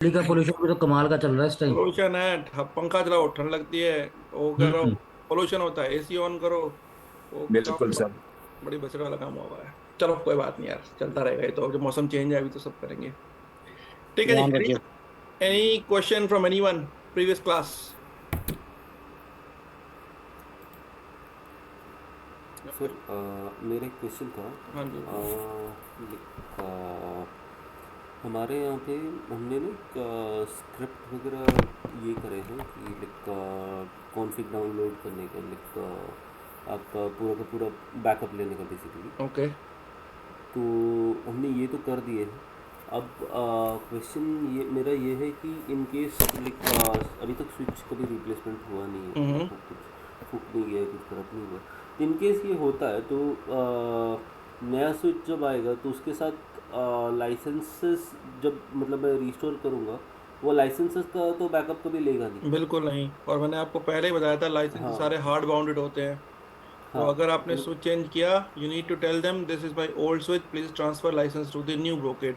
दिल्ली का पोल्यूशन भी तो कमाल का चल रहा है इस टाइम। पोल्यूशन है, पंखा चलाओ ठंड लगती है। वो कह रहा हम्म। हूँ पोल्यूशन होता है, एसी ऑन करो। वो बिल्कुल काम सर। बड़ी बचड़ा वाला काम हुआ है। चलो कोई बात नहीं यार, चलता रहेगा ये तो, जब मौसम चेंज है अभी तो सब करेंगे। ठीक है जी। ध्यान रखिए। Any question from anyone previous class? Sir मेरा एक क्वेश्चन था। हाँ जी अ, बोलो। लाइक हमारे यहाँ पे हमने ना एक स्क्रिप्ट वगैरह ये करे हैं कि लाइक कॉन्फ़िग डाउनलोड करने का, लाइक आपका पूरा का पूरा बैकअप लेने का बेसिकली। ओके। तो हमने ये तो कर दिए हैं। अब क्वेश्चन ये मेरा ये है कि इन केस लाइक अभी तक स्विच कभी रिप्लेसमेंट हुआ नहीं है, हम्म। मतलब कुछ फूक नहीं गया है, कुछ खराब नहीं हुआ। तो इन केस ये होता है तो नया स्विच जब आएगा तो उसके साथ लाइसेंसेस जब मतलब मैं रिस्टोर करूँगा, वो लाइसेंसेस का तो बैकअप कभी लेगा नहीं। बिल्कुल नहीं, और मैंने आपको पहले ही बताया था लाइसेंस हाँ। सारे हार्ड बाउंडेड होते हैं। तो हाँ। अगर आपने तो स्विच चेंज किया, you need to tell them this is my old switch, please transfer licence to the new Brocade.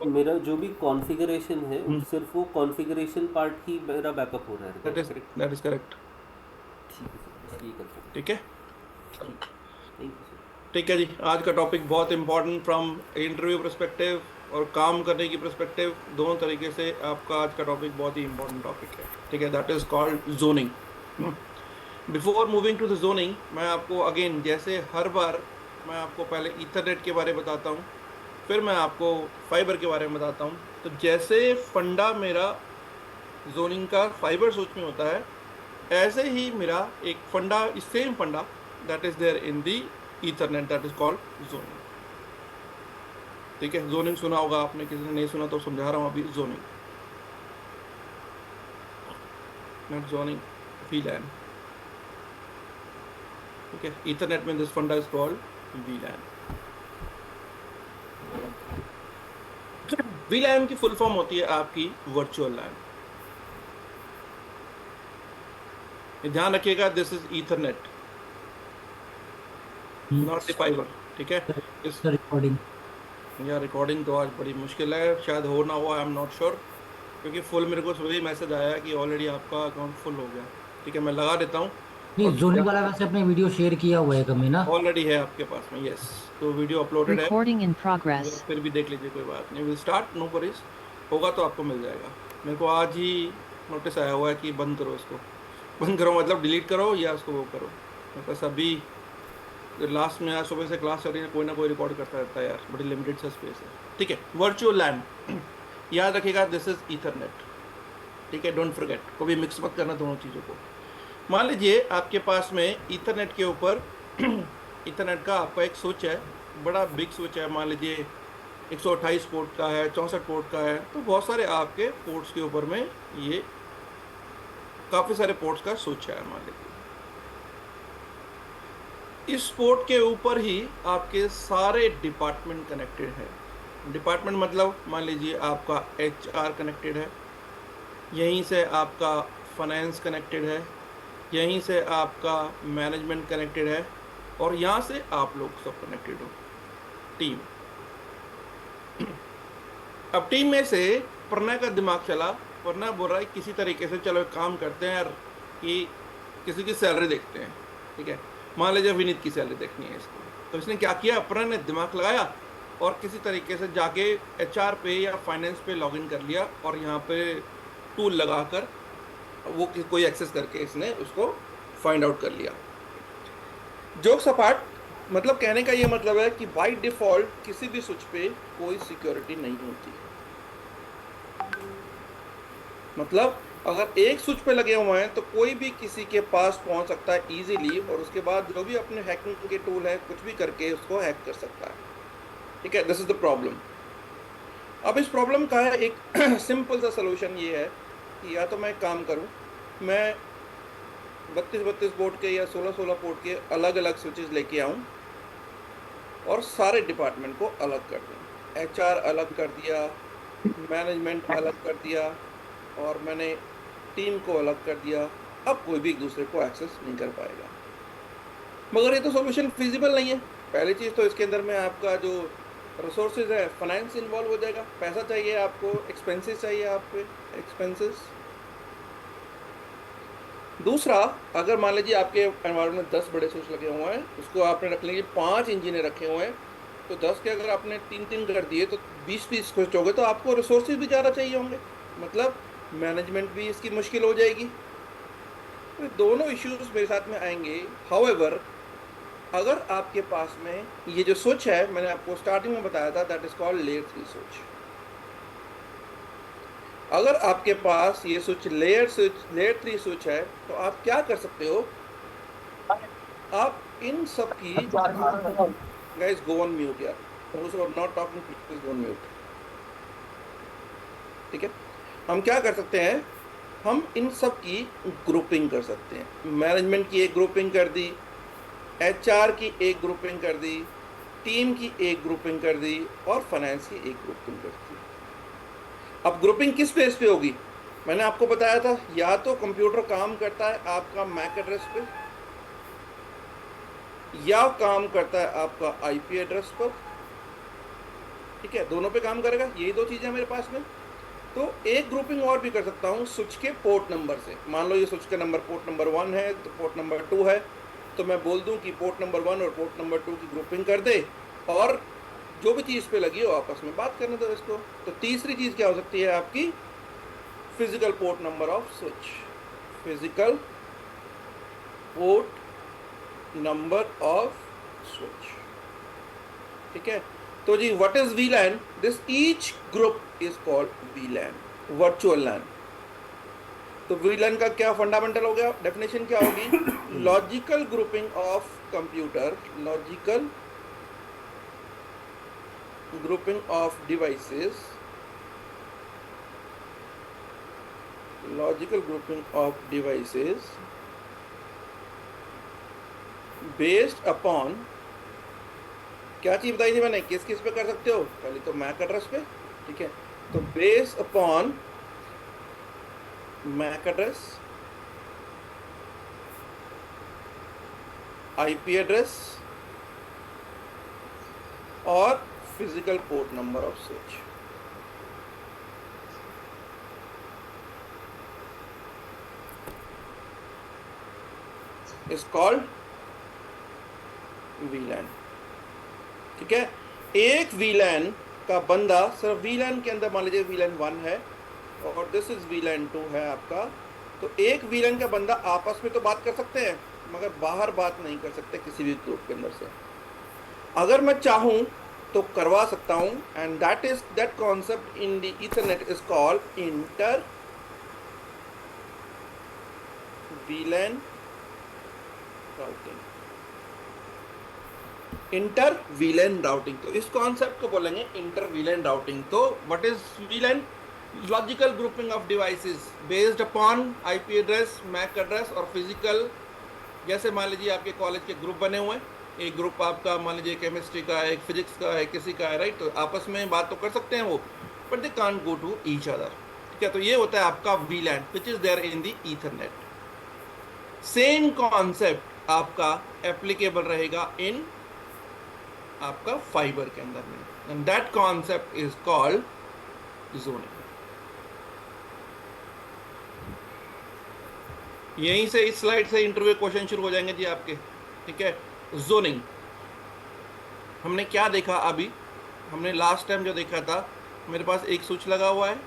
मेरा जो भी कॉन्फ़िगरेशन है सिर्फ वो कॉन्फ़िगरेशन पार्ट ही मेरा बैकअप हो रहा है, that is correct? That is correct. ठीक है सर, बस यही कंफर्म ठीक है। करना। ठीक है, थैंक यू सर। ठीक है जी, आज का टॉपिक बहुत इंपॉर्टेंट फ्रॉम इंटरव्यू परस्पेक्टिव और काम करने की परस्पेक्टिव, दोनों तरीके से आपका आज का टॉपिक बहुत ही इंपॉर्टेंट टॉपिक है। ठीक है, that is called zoning. Before moving to the zoning, मैं आपको अगेन जैसे हर बार मैं आपको पहले ईथरनेट के बारे में बताता हूँ, फिर मैं आपको फाइबर के बारे में बताता हूँ। तो जैसे फंडा मेरा जोनिंग का फाइबर स्विच में होता है, ऐसे ही मेरा एक funda, same funda that is there in the Ethernet, that is called zoning. ठीक है, जोनिंग सुना होगा आपने, किसी ने नहीं सुना तो समझा रहा हूँ अभी। Zoning, not zoning, वीलैन। ठीक है, ईथरनेट में दिस फंडा इज कॉल्ड वीलैन। वीलैन की फुल फॉर्म होती है आपकी वर्चुअल लैन। ध्यान रखिएगा, this is Ethernet, not the fibre. ठीक है। इस रिकॉर्डिंग। यार रिकॉर्डिंग तो आज बड़ी मुश्किल है, शायद हो ना हो, आई एम नॉट श्योर, क्योंकि फुल मेरे को सुबह ही मैसेज आया कि ऑलरेडी आपका अकाउंट फुल हो गया। ठीक है, मैं लगा देता हूँ। नहीं, और जोनी वाला वैसे अपने वीडियो शेयर किया हुआ है कभी ना। ऑलरेडी है आपके पास में, यस। तो वीडियो अपलोडेड है, Recording in मगर progress. फिर भी देख लीजिए, कोई बात नहीं, विल स्टार्ट, नो वरीज। होगा तो आपको मिल जाएगा। मेरे को आज ही नोटिस आया हुआ है कि बंद करो इसको। बंद करो मतलब डिलीट करो या उसको वो करो। मेरे पास अभी लास्ट में, आज सुबह से क्लास चल रही है, कोई ना कोई रिकॉर्ड करता रहता है यार, बड़ी लिमिटेड सा स्पेस है। ठीक है, वर्चुअल लैन याद रखिएगा, दिस इज ईथरनेट। ठीक है, डोंट फॉरगेट, कभी मिक्स मत करना दोनों चीज़ों को। मान लीजिए आपके पास में ईथरनेट के ऊपर ईथरनेट का आपका एक स्विच है, बड़ा बिग स्विच है, मान लीजिए 128 पोर्ट का है, 64 पोर्ट का है, तो बहुत सारे आपके पोर्ट्स के ऊपर में ये काफ़ी सारे पोर्ट्स का स्विच है मान लीजिए। इस पोर्ट के ऊपर ही आपके सारे डिपार्टमेंट कनेक्टेड है। डिपार्टमेंट मतलब मान लीजिए आपका HR कनेक्टेड है, यहीं से आपका फाइनेंस कनेक्टेड है, यहीं से आपका मैनेजमेंट कनेक्टेड है, और यहाँ से आप लोग सब कनेक्टेड हो, टीम। अब टीम में से प्रणय का दिमाग चला, प्रणय बोल रहा है किसी तरीके से चलो एक काम करते हैं यार, कि किसी की सैलरी देखते हैं। ठीक है, मान लीजिए विनीत की सैलरी देखनी है इसको, तो इसने क्या किया, प्रणय ने दिमाग लगाया और किसी तरीके से जाके HR पे या फाइनेंस पे लॉगिन कर लिया, और यहाँ पे टूल लगाकर वो कोई एक्सेस करके इसने उसको फाइंड आउट कर लिया। जोक्स अपार्ट, मतलब कहने का ये मतलब है कि बाय डिफॉल्ट किसी भी स्विच पे कोई सिक्योरिटी नहीं होती है। मतलब अगर एक स्विच पे लगे हुए हैं तो कोई भी किसी के पास पहुंच सकता है इजीली, और उसके बाद जो भी अपने हैकिंग के टूल है कुछ भी करके उसको हैक कर सकता है। ठीक है, दिस इज द प्रॉब्लम। अब इस प्रॉब्लम का है एक सिंपल सा सोल्यूशन ये है कि या तो मैं एक काम करूं, मैं 32-32 पोर्ट के या 16-16 पोर्ट के अलग अलग स्विचेस लेके आऊं और सारे डिपार्टमेंट को अलग कर दूं। HR अलग कर दिया, मैनेजमेंट अलग कर दिया, और मैंने टीम को अलग कर दिया। अब कोई भी एक दूसरे को एक्सेस नहीं कर पाएगा। मगर ये तो सॉल्यूशन फिजिबल नहीं है। पहली चीज़ तो इसके अंदर में आपका जो रिसोर्सेज है, फाइनेंस इन्वॉल्व हो जाएगा, पैसा चाहिए आपको, एक्सपेंसेस चाहिए आपके, एक्सपेंसेस। दूसरा, अगर मान लीजिए आपके एनवायरमेंट में 10 बड़े स्विच लगे हुए हैं, उसको आपने रख लीजिए 5 इंजीनियर रखे हुए हैं, तो 10 के अगर आपने 3-3 कर दिए तो 20-20 स्विच हो गए, तो आपको रिसोर्सेज भी ज़्यादा चाहिए होंगे, मतलब मैनेजमेंट भी इसकी मुश्किल हो जाएगी। तो दोनों इश्यूज मेरे साथ में आएंगे। हाउएवर, अगर आपके पास में ये जो स्विच है, मैंने आपको स्टार्टिंग में बताया था, that is called layer 3 switch. अगर आपके पास ये स्विच लेयर 3 स्विच है, तो आप क्या कर सकते हो, आप इन सब की, गाइस गो ऑन म्यूट यार, those who are not talking please go on mute, ठीक है। हम क्या कर सकते हैं, हम इन सब की ग्रुपिंग कर सकते हैं। मैनेजमेंट की एक ग्रुपिंग कर दी, एचआर की एक ग्रुपिंग कर दी, टीम की एक ग्रुपिंग कर दी, और फाइनेंस की एक ग्रुपिंग कर दी। अब ग्रुपिंग किस बेस पे होगी, मैंने आपको बताया था, या तो कंप्यूटर काम करता है आपका मैक एड्रेस पे, या काम करता है आपका आईपी एड्रेस पर, ठीक है, दोनों पे काम करेगा, यही दो चीजें मेरे पास में। तो एक ग्रुपिंग और भी कर सकता हूँ स्विच के पोर्ट नंबर से। मान लो ये स्विच का नंबर पोर्ट नंबर 1 है, तो पोर्ट नंबर 2 है, तो मैं बोल दूं कि पोर्ट नंबर 1 और पोर्ट नंबर 2 की ग्रुपिंग कर दे, और जो भी चीज़ पे लगी हो आपस में बात करने दो इसको। तो तीसरी चीज़ क्या हो सकती है आपकी, physical port number of switch, physical port number of switch, ठीक है। तो जी what is VLAN, this each group is called VLAN, virtual LAN. तो वीलैन का क्या फंडामेंटल हो गया, डेफिनेशन क्या होगी, logical grouping of computer, logical grouping of devices, logical grouping of devices based upon, क्या चीज बताई थी मैंने, किस किस पे कर सकते हो, पहले तो मैक एड्रेस पे, ठीक है। तो based upon MAC address, IP address, और physical port number of switch. Is called VLAN, ठीक है। एक वीलैन का बंदा सिर्फ वीलैन के अंदर, मान लीजिए वीलैन 1 है और दिस इज वीलैन 2 है आपका, तो एक वीलैन का बंदा आपस में तो बात कर सकते हैं, मगर बाहर बात नहीं कर सकते किसी भी ग्रुप के अंदर से। अगर मैं चाहूं तो करवा सकता हूं, and that concept in the Ethernet is called inter VLAN routing, inter VLAN routing. तो इस कॉन्सेप्ट को बोलेंगे इंटर वीलैन राउटिंग। तो what is VLAN, logical grouping of devices based upon IP address, MAC address और physical. जैसे मान लीजिए आपके कॉलेज के ग्रुप बने हुए हैं, एक ग्रुप आपका मान लीजिए केमिस्ट्री का है, एक फिजिक्स का है, किसी का है, राइट, तो आपस में बात तो कर सकते हैं वो, but they can't go to each other, ठीक है। तो ये होता है आपका VLAN which is there in the Ethernet. Same concept आपका एप्लीकेबल रहेगा इन आपका फाइबर के अंदर में, and that concept is called zoning. यहीं से इस स्लाइड से इंटरव्यू क्वेश्चन शुरू हो जाएंगे जी आपके, ठीक है। जोनिंग हमने क्या देखा, अभी हमने लास्ट टाइम जो देखा था, मेरे पास एक स्विच लगा हुआ है,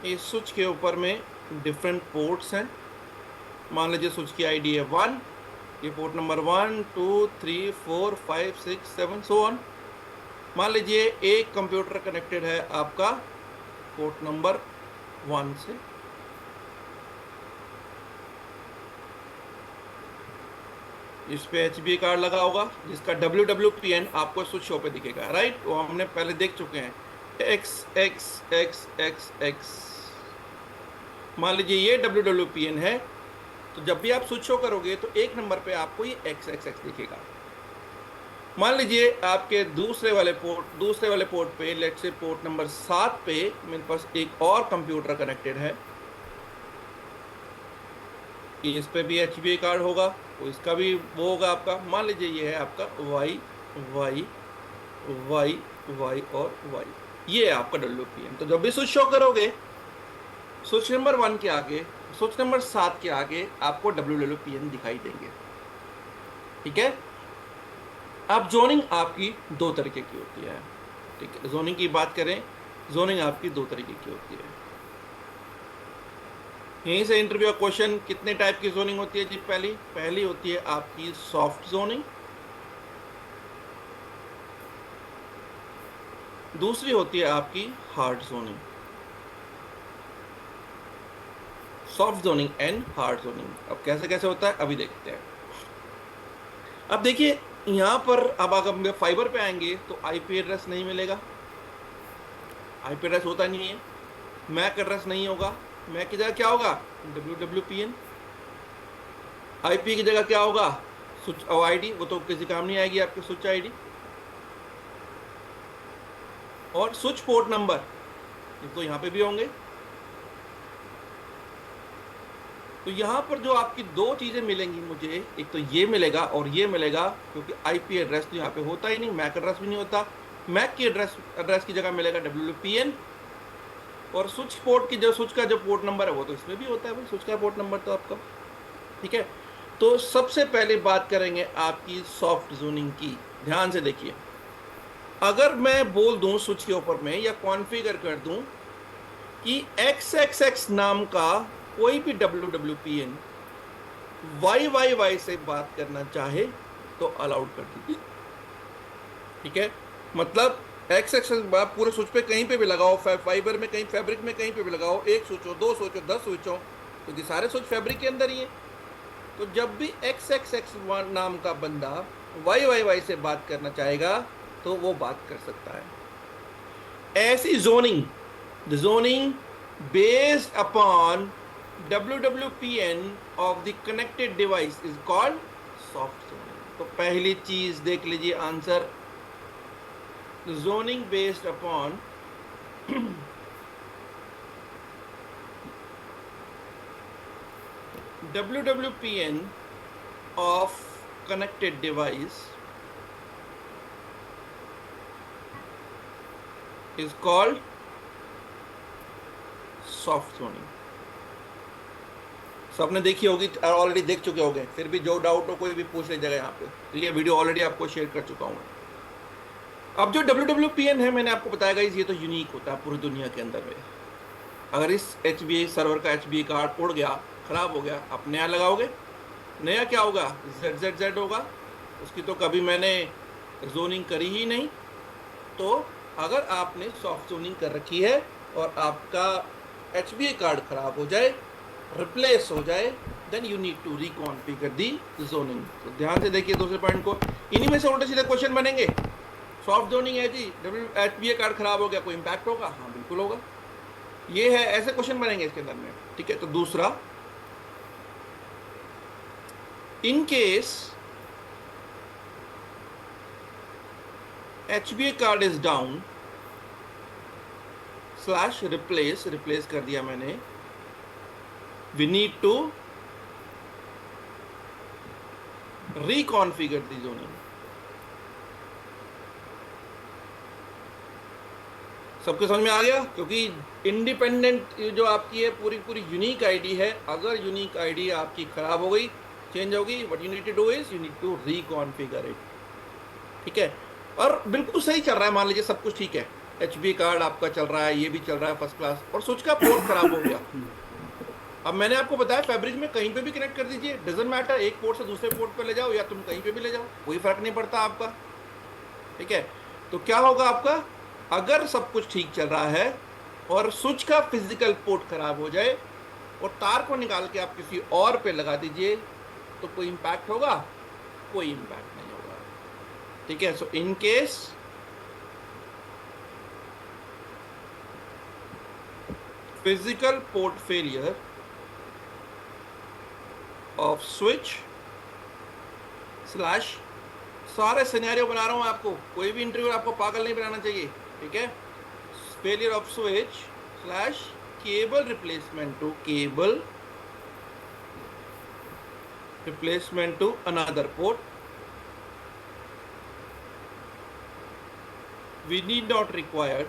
इस स्विच के ऊपर में डिफरेंट पोर्ट्स हैं। मान लीजिए स्विच की आईडी है 1, ये पोर्ट नंबर 1 2 3 4 5 6 7 सो ऑन। मान लीजिए एक कंप्यूटर कनेक्टेड है आपका पोर्ट नंबर 1 से, इस पे HBA कार्ड लगा होगा जिसका WWPN आपको स्विच शो पे दिखेगा, राइट, वो हमने पहले देख चुके हैं, XXXXX। मान लीजिए ये WWPN है, तो जब भी आप स्विच शो करोगे तो एक नंबर पे आपको ये XXX दिखेगा। मान लीजिए आपके दूसरे वाले पोर्ट पे, लेट्स से पोर्ट नंबर 7 पे मेरे पास एक और कंप्यूटर कनेक्टेड है, इस पे भी HBA कार्ड होगा, तो इसका भी वो होगा आपका, मान लीजिए ये है आपका वाई वाई वाई और वाई, ये है आपका WPN। तो जब भी स्विच शो करोगे, स्विच नंबर 1 के आगे, स्विच नंबर 7 के आगे आपको WPN दिखाई देंगे। ठीक है। अब जोनिंग आपकी दो तरीके की होती है। ठीक है, जोनिंग की बात करें, जोनिंग आपकी दो तरीके की होती है। यहीं से इंटरव्यू क्वेश्चन, कितने टाइप की जोनिंग होती है जी? पहली होती है आपकी सॉफ्ट जोनिंग, दूसरी होती है आपकी hard zoning. Soft zoning and hard zoning. अब कैसे कैसे होता है अभी देखते हैं। अब देखिए यहां पर, अब अगर हम फाइबर पे आएंगे तो आईपी एड्रेस नहीं मिलेगा, आईपी एड्रेस होता नहीं है, मैक एड्रेस नहीं होगा, मैक की जगह क्या होगा? WWPN। आईपी की जगह क्या होगा? स्विच आईडी, वो तो किसी काम नहीं आएगी आपके स्विच आईडी। और स्विच पोर्ट नंबर ये तो यहां पे भी होंगे। तो यहां पर जो आपकी दो चीजें मिलेंगी मुझे, एक तो ये मिलेगा और ये मिलेगा, क्योंकि आईपी एड्रेस तो यहाँ पे होता ही नहीं, मैक एड्रेस भी नहीं होता। मैक की एड्रेस की जगह मिलेगा WPN। और स्विच पोर्ट की जो स्विच का जो पोर्ट नंबर है वो तो इसमें भी होता है भाई, स्विच का पोर्ट नंबर तो आपका। ठीक है। तो सबसे पहले बात करेंगे आपकी सॉफ्ट जोनिंग की। ध्यान से देखिए, अगर मैं बोल दूं स्विच के ऊपर में या कॉन्फ़िगर कर दूं कि XXX नाम का कोई भी WWPN YYY से बात करना चाहे तो अलाउड कर दीजिए। ठीक है, मतलब XXX आप पूरे स्विच पे कहीं पे भी लगाओ, फाइबर में कहीं, फैब्रिक में कहीं पे भी लगाओ, एक स्विच हो, दो स्विच हो, 10 स्विच हो, क्योंकि सारे स्विच फैब्रिक के अंदर ही है। तो जब भी XXX नाम का बंदा YYY से बात करना चाहेगा तो वो बात कर सकता है। ऐसी zoning, the zoning based upon WWPN of the connected device is called soft zoning। तो पहली चीज देख लीजिए answer, zoning based upon WWPN of connected device is called soft zoning। सबने देखी होगी, ऑलरेडी देख चुके होंगे, फिर भी जो डाउट हो कोई भी पूछ लीजिएगा यहाँ पे। तो ये वीडियो ऑलरेडी आपको शेयर कर चुका हूँ। अब जो WWPN है, मैंने आपको बताया गाइस, ये तो यूनिक होता है पूरी दुनिया के अंदर में। अगर इस HBA सर्वर का HBA कार्ड उड़ गया, खराब हो गया, आप नया लगाओगे, नया क्या होगा? ZZZ होगा। उसकी तो कभी मैंने जोनिंग करी ही नहीं। तो अगर आपने सॉफ्ट जोनिंग कर रखी है और आपका HBA कार्ड खराब हो जाए, रिप्लेस हो जाए, then you need to reconfigure the zoning. तो ध्यान से देखिए दूसरे पॉइंट को, इन्हीं में से उल्टे सीधे क्वेश्चन बनेंगे। सॉफ्ट जोनिंग है जी, HBA कार्ड खराब हो गया, कोई इंपैक्ट होगा? हाँ बिल्कुल होगा। ये है, ऐसे क्वेश्चन बनेंगे इसके अंदर में। ठीक है। तो दूसरा, in case HBA card is down / replace कर दिया मैंने, we need to reconfigure the zoning। सबके समझ में आ गया? क्योंकि इंडिपेंडेंट जो आपकी है पूरी पूरी यूनिक आईडी है, अगर यूनिक आईडी आपकी खराब हो गई, चेंज होगी, what you need to do is you need to reconfigure it. ठीक है। और बिल्कुल सही चल रहा है, मान लीजिए सब कुछ ठीक है, HB कार्ड आपका चल रहा है, ये भी चल रहा है फर्स्ट क्लास, और स्विच का पोर्ट खराब हो गया। अब मैंने आपको बताया फैब्रिक में कहीं पे भी कनेक्ट कर दीजिए, डजंट मैटर, एक पोर्ट से दूसरे पोर्ट पे ले जाओ या तुम कहीं पे भी ले जाओ, कोई फर्क नहीं पड़ता आपका। ठीक है। तो क्या होगा आपका, अगर सब कुछ ठीक चल रहा है और स्विच का फिजिकल पोर्ट खराब हो जाए और तार को निकाल के आप किसी और पे लगा दीजिए, तो कोई इंपैक्ट होगा? कोई इंपैक्ट नहीं होगा। ठीक है। So in case physical port failure of switch / सारे सिनेरियो बना रहा हूं आपको, कोई भी इंटरव्यू आपको पागल नहीं बनाना चाहिए। ठीक है। Failure of switch / cable replacement to another port, we need not require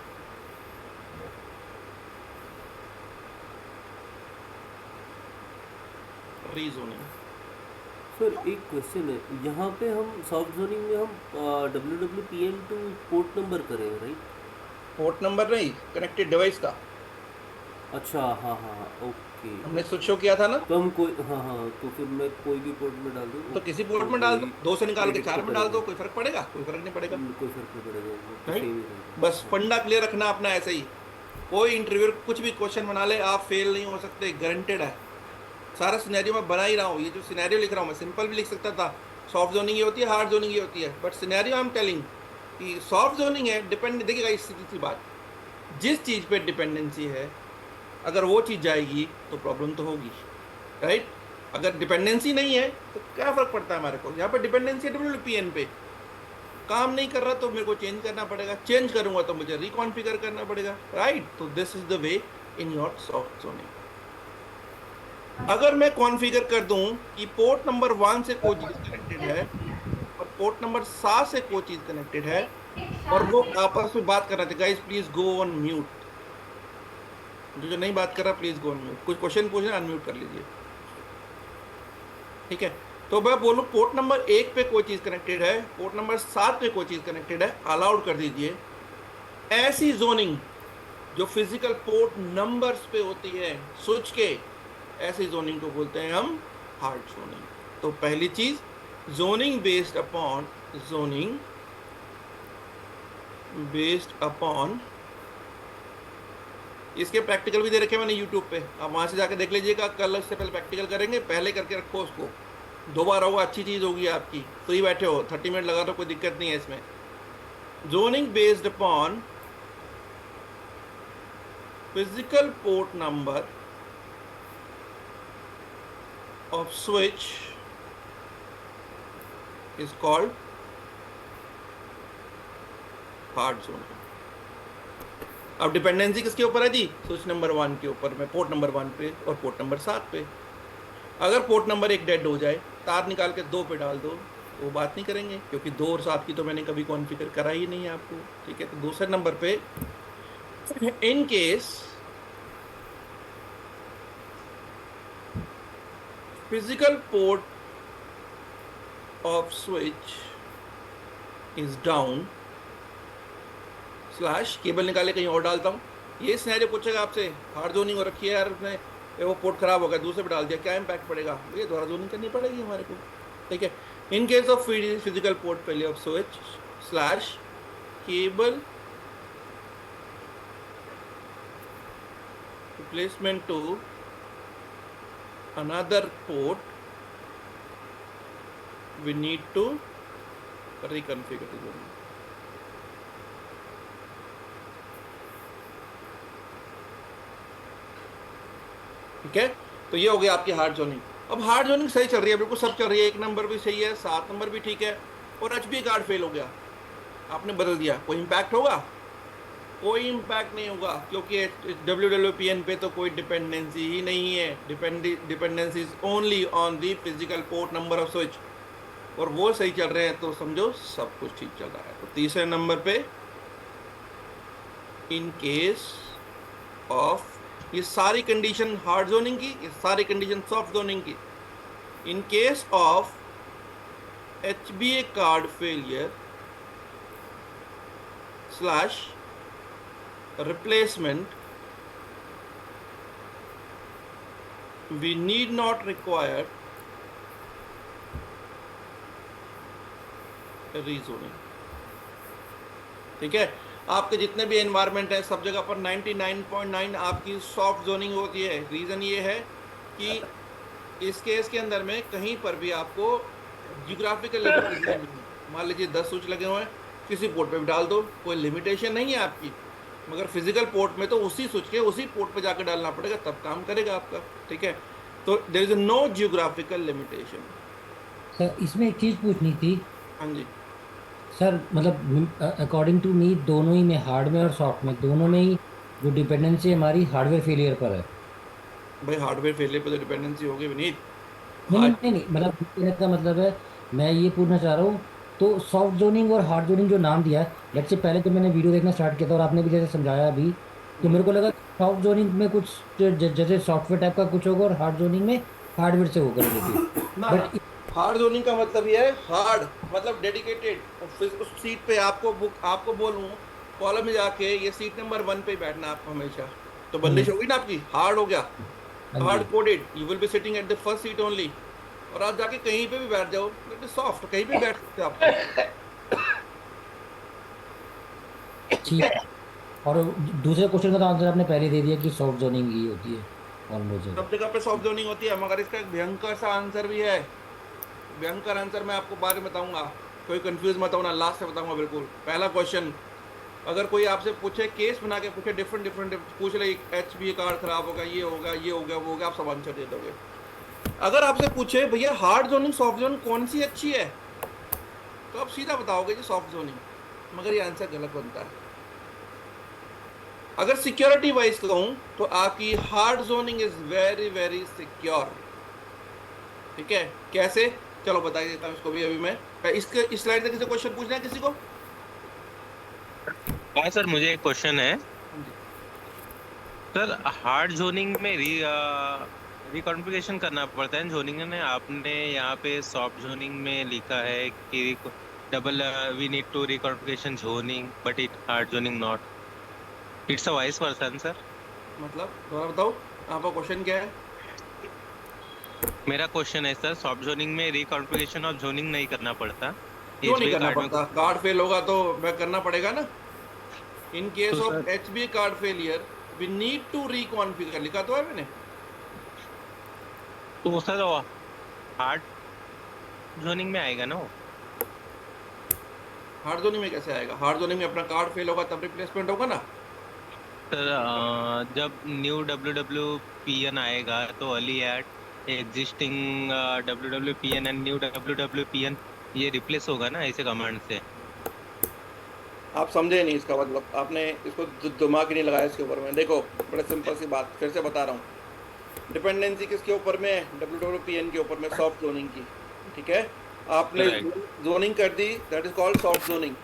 rezoning. Sir एक क्वेश्चन है, यहाँ पे हम सॉफ्ट जोनिंग में हम WWPN टू पोर्ट नंबर करें, राइट? पोर्ट नंबर नहीं, कनेक्टेड डिवाइस का अच्छा, हाँ हाँ हाँ, ओके। हमने स्विच शो किया था ना, तो हम कोई, हाँ हाँ, तो फिर मैं कोई भी पोर्ट में डाल दूँ तो किसी पोर्ट तो में डाल दो, कोई 2 से निकाल के प्रेडिक्ट 4 तो में डाल करेगा? दो, कोई फर्क पड़ेगा? कोई फर्क नहीं पड़ेगा, कोई फर्क नहीं पड़ेगा, वो तो राइट? सेम ही रहेगा। बस हाँ फंडा क्लियर रखना अपना ऐसे ही। कोई इंटरव्यू कुछ भी क्वेश्चन बना ले, आप फेल नहीं हो सकते, गारंटेड है। सारा सिनेरियो मैं बना ही रहा हूँ, ये जो सिनेरियो लिख रहा हूँ मैं सिंपल भी लिख सकता था, सॉफ्ट जोनिंग ये होती है, हार्ड जोनिंग ये होती है, but scenario I am telling कि सॉफ्ट जोनिंग है, डिपेंड, देखिएगा इस सीधी सी बात, जिस चीज़ पे डिपेंडेंसी है अगर वो चीज़ जाएगी तो प्रॉब्लम तो होगी, राइट? अगर डिपेंडेंसी नहीं है तो क्या फ़र्क पड़ता है हमारे को, यहाँ पे डिपेंडेंसी है WPN पे, काम नहीं कर रहा तो मेरे को चेंज करना पड़ेगा, चेंज करूंगा तो मुझे रिकॉन्फ़िगर करना पड़ेगा, राइट? तो this is the way in your soft zoning. अगर मैं कॉन्फ़िगर कर दूं कि पोर्ट नंबर 1 से कोई चीज़ कनेक्टेड है और पोर्ट नंबर 7 से कोई चीज़ कनेक्टेड है और वो आपस में बात कर रहे थे, guys please go on mute, जो नहीं बात कर रहा प्लीज गो ऑन म्यूट, कुछ क्वेश्चन पूछना अनम्यूट कर लीजिए, ठीक है? तो मैं बोलूँ पोर्ट नंबर 1 पे कोई चीज़ कनेक्टेड है, पोर्ट नंबर 7 पे कोई चीज़ कनेक्टेड है, अलाउड कर दीजिए। ऐसी जोनिंग जो फिजिकल पोर्ट नंबर्स पे होती है स्विच के, ऐसी जोनिंग को बोलते हैं हम हार्ड जोनिंग। तो पहली चीज, जोनिंग बेस्ड अपॉन इसके प्रैक्टिकल भी दे रखे मैंने यूट्यूब पे, आप वहां से जाकर देख लीजिएगा, कल उससे पहले प्रैक्टिकल करेंगे, पहले करके रखो उसको, 2 बार होगा, अच्छी चीज होगी आपकी, फ्री बैठे हो 30 मिनट लगा दो, कोई दिक्कत नहीं है इसमें। Zoning based upon physical port number of switch is called hard zoning. अब डिपेंडेंसी किसके ऊपर है जी? स्विच नंबर 1 के ऊपर में, पोर्ट नंबर 1 पे और पोर्ट नंबर 7 पे। अगर पोर्ट नंबर 1 डेड हो जाए, तार निकाल के 2 पे डाल दो, तो वो बात नहीं करेंगे, क्योंकि 2 और 7 की तो मैंने कभी कॉन्फ़िगर करा ही नहीं है आपको, ठीक है? तो दूसरे नंबर पे, in case physical port of switch is down slash cable निकाले कहीं और डालता हूँ, ये सिनेरियो पूछेगा आपसे, हार्ड जोनिंग हो रखी है यार उसने, वो पोर्ट खराब हो गया, दूसरे पे डाल दिया, क्या इम्पैक्ट पड़ेगा? ये दोबारा जोनिंग करनी पड़ेगी हमारे को, ठीक है? In case of physical port failure of switch slash cable replacement to another port, we need to reconfigure the zoning. ठीक है? तो ये हो गया आपकी हार्ड जोनिंग। अब हार्ड जोनिंग सही चल रही है, बिल्कुल सब चल रही है, 1 नंबर भी सही है, 7 नंबर भी ठीक है, और HB कार्ड फेल हो गया, आपने बदल दिया, कोई इम्पैक्ट होगा? कोई इम्पैक्ट नहीं होगा, क्योंकि WWPN पे तो कोई डिपेंडेंसी ही नहीं है, dependency is only on the physical port number of switch, और वो सही चल रहे हैं, तो समझो सब कुछ ठीक चल रहा है। तो तीसरे नंबर पे, इन केस ऑफ, ये सारी कंडीशन हार्ड जोनिंग की, ये सारी कंडीशन सॉफ्ट जोनिंग की, इन case of HBA card failure slash replacement, we need not require rezoning, ठीक है? आपके जितने भी एनवायरनमेंट है सब जगह पर 99.9 आपकी सॉफ्ट जोनिंग होती है। रीज़न ये है कि इस केस के अंदर में कहीं पर भी आपको जियोग्राफिकल लिमिटेशन नहीं है। मान लीजिए 10 स्विच लगे हुए हैं, किसी पोर्ट पे भी डाल दो, कोई लिमिटेशन नहीं है आपकी, मगर फिजिकल पोर्ट में तो उसी स्विच के उसी पोर्ट पे जाकर डालना पड़ेगा, तब काम करेगा आपका, ठीक है? तो there is no geographical limitation. Sir इसमें एक चीज़ पूछनी थी। हाँ जी सर मतलब अकॉर्डिंग टू मी दोनों ही में, हार्ड में और सॉफ्ट में, दोनों में ही जो डिपेंडेंसी हमारी हार्डवेयर फेलियर पर है। भाई, हार्डवेयर फेलियर पे तो डिपेंडेंसी होगी विनीत। नहीं नहीं नहीं नहीं, मतलब कहने का मतलब है, मैं ये पूछना चाह रहा हूँ तो सॉफ्ट जोनिंग और हार्ड जोनिंग जो नाम दिया है, लेट्स से पहले जब मैंने वीडियो देखना स्टार्ट किया था और आपने भी जैसे समझाया अभी, तो मेरे को लगा सॉफ्ट जोनिंग में कुछ जैसे सॉफ्टवेयर टाइप का कुछ होगा और हार्ड जोनिंग में हार्डवेयर से होगा रिलेटेड। ना ना, बट हार्ड जोनिंग का मतलब ये है हार्ड मतलब डेडिकेटेड। उस सीट पे आपको आपको बोलूं कॉलम में जाके ये सीट नंबर 1 पे बैठना आपको हमेशा, तो बंदिश होगी ना आपकी, हार्ड हो गया, हाँ जी। Hard coded, you will be sitting at the first seat only. और आप जाके कहीं पे भी बैठ जाओ, इट इज सॉफ्ट, कहीं पे भी बैठ सकते हो आप तो। ठीक ठीक। है। और दूसरे क्वेश्चन का तो आंसर आपने पहले दे दिया कि सॉफ्ट जोनिंग ही होती है ऑलमोस्ट सब जगह। जगह पे सॉफ्ट जोनिंग होती है, मगर इसका एक भयंकर सा आंसर भी है। भयंकर आंसर मैं आपको बाद में बताऊंगा, कोई कंफ्यूज मत होना, लास्ट से बताऊंगा बिल्कुल। पहला क्वेश्चन, अगर कोई आपसे पूछे, केस बना के पूछे, डिफरेंट डिफरेंट पूछ ले, एच बी कार्ड खराब होगा, ये होगा, ये हो गया, वो हो गया, आप सब आंसर दे दोगे। अगर आपसे पूछे भैया हार्ड जोनिंग सॉफ्ट जोनिंग कौन सी अच्छी है, तो आप सीधा बताओगे जी सॉफ्ट जोनिंग, मगर ये आंसर गलत बनता है। अगर सिक्योरिटी वाइज कहूं तो आपकी hard zoning is very very secure. ठीक है, कैसे? चलो बता देता हूं इसको भी अभी मैं। इसके इस स्लाइड से किसी क्वेश्चन पूछना है किसी को? हाँ सर, मुझे एक क्वेश्चन है हाँ जी। सर। हार्ड जोनिंग में रिकॉन्फ़िगरेशन करना पड़ता है जोनिंग में। आपने यहाँ पे सॉफ्ट जोनिंग में लिखा है कि double we need to reconfiguration zoning but it hard zoning not, it's a vice versa sir. मतलब दोबारा बताओ, आपका क्वेश्चन क्या है? मेरा क्वेश्चन है सर, सॉफ्ट जोनिंग में रिकॉन्फ़िगरेशन ऑफ जोनिंग नहीं करना पड़ता, क्यों नहीं एचबीआई करना कार्ड में पड़ता? कुछ। कार्ड फेल होगा तो मैं करना पड़ेगा ना। इन केस तो of sir, H B card failure we need to reconfigure, लिखा तो है मैंने। तो सर हार्ड जोनिंग में आएगा ना वो? हार्ड जोनिंग में कैसे आएगा? हार्ड जोनिंग में अपना कार्ड फेल होगा तब रिप्लेसमेंट होगा ना। सर जब new W W P N आएगा तो अली at existing W W P N and new W W P N, ये रिप्लेस होगा ना ऐसे कमांड से? आप समझे नहीं इसका मतलब, आपने इसको दिमाग ही नहीं लगाया इसके ऊपर में। देखो, बड़े सिंपल सी बात फिर से बता रहा हूँ। डिपेंडेंसी किसके ऊपर में है? डब्ल्यू डब्ल्यू पी एन के ऊपर में, सॉफ्ट जोनिंग की। ठीक है, आपने राइट। जोनिंग कर दी, that is called soft zoning.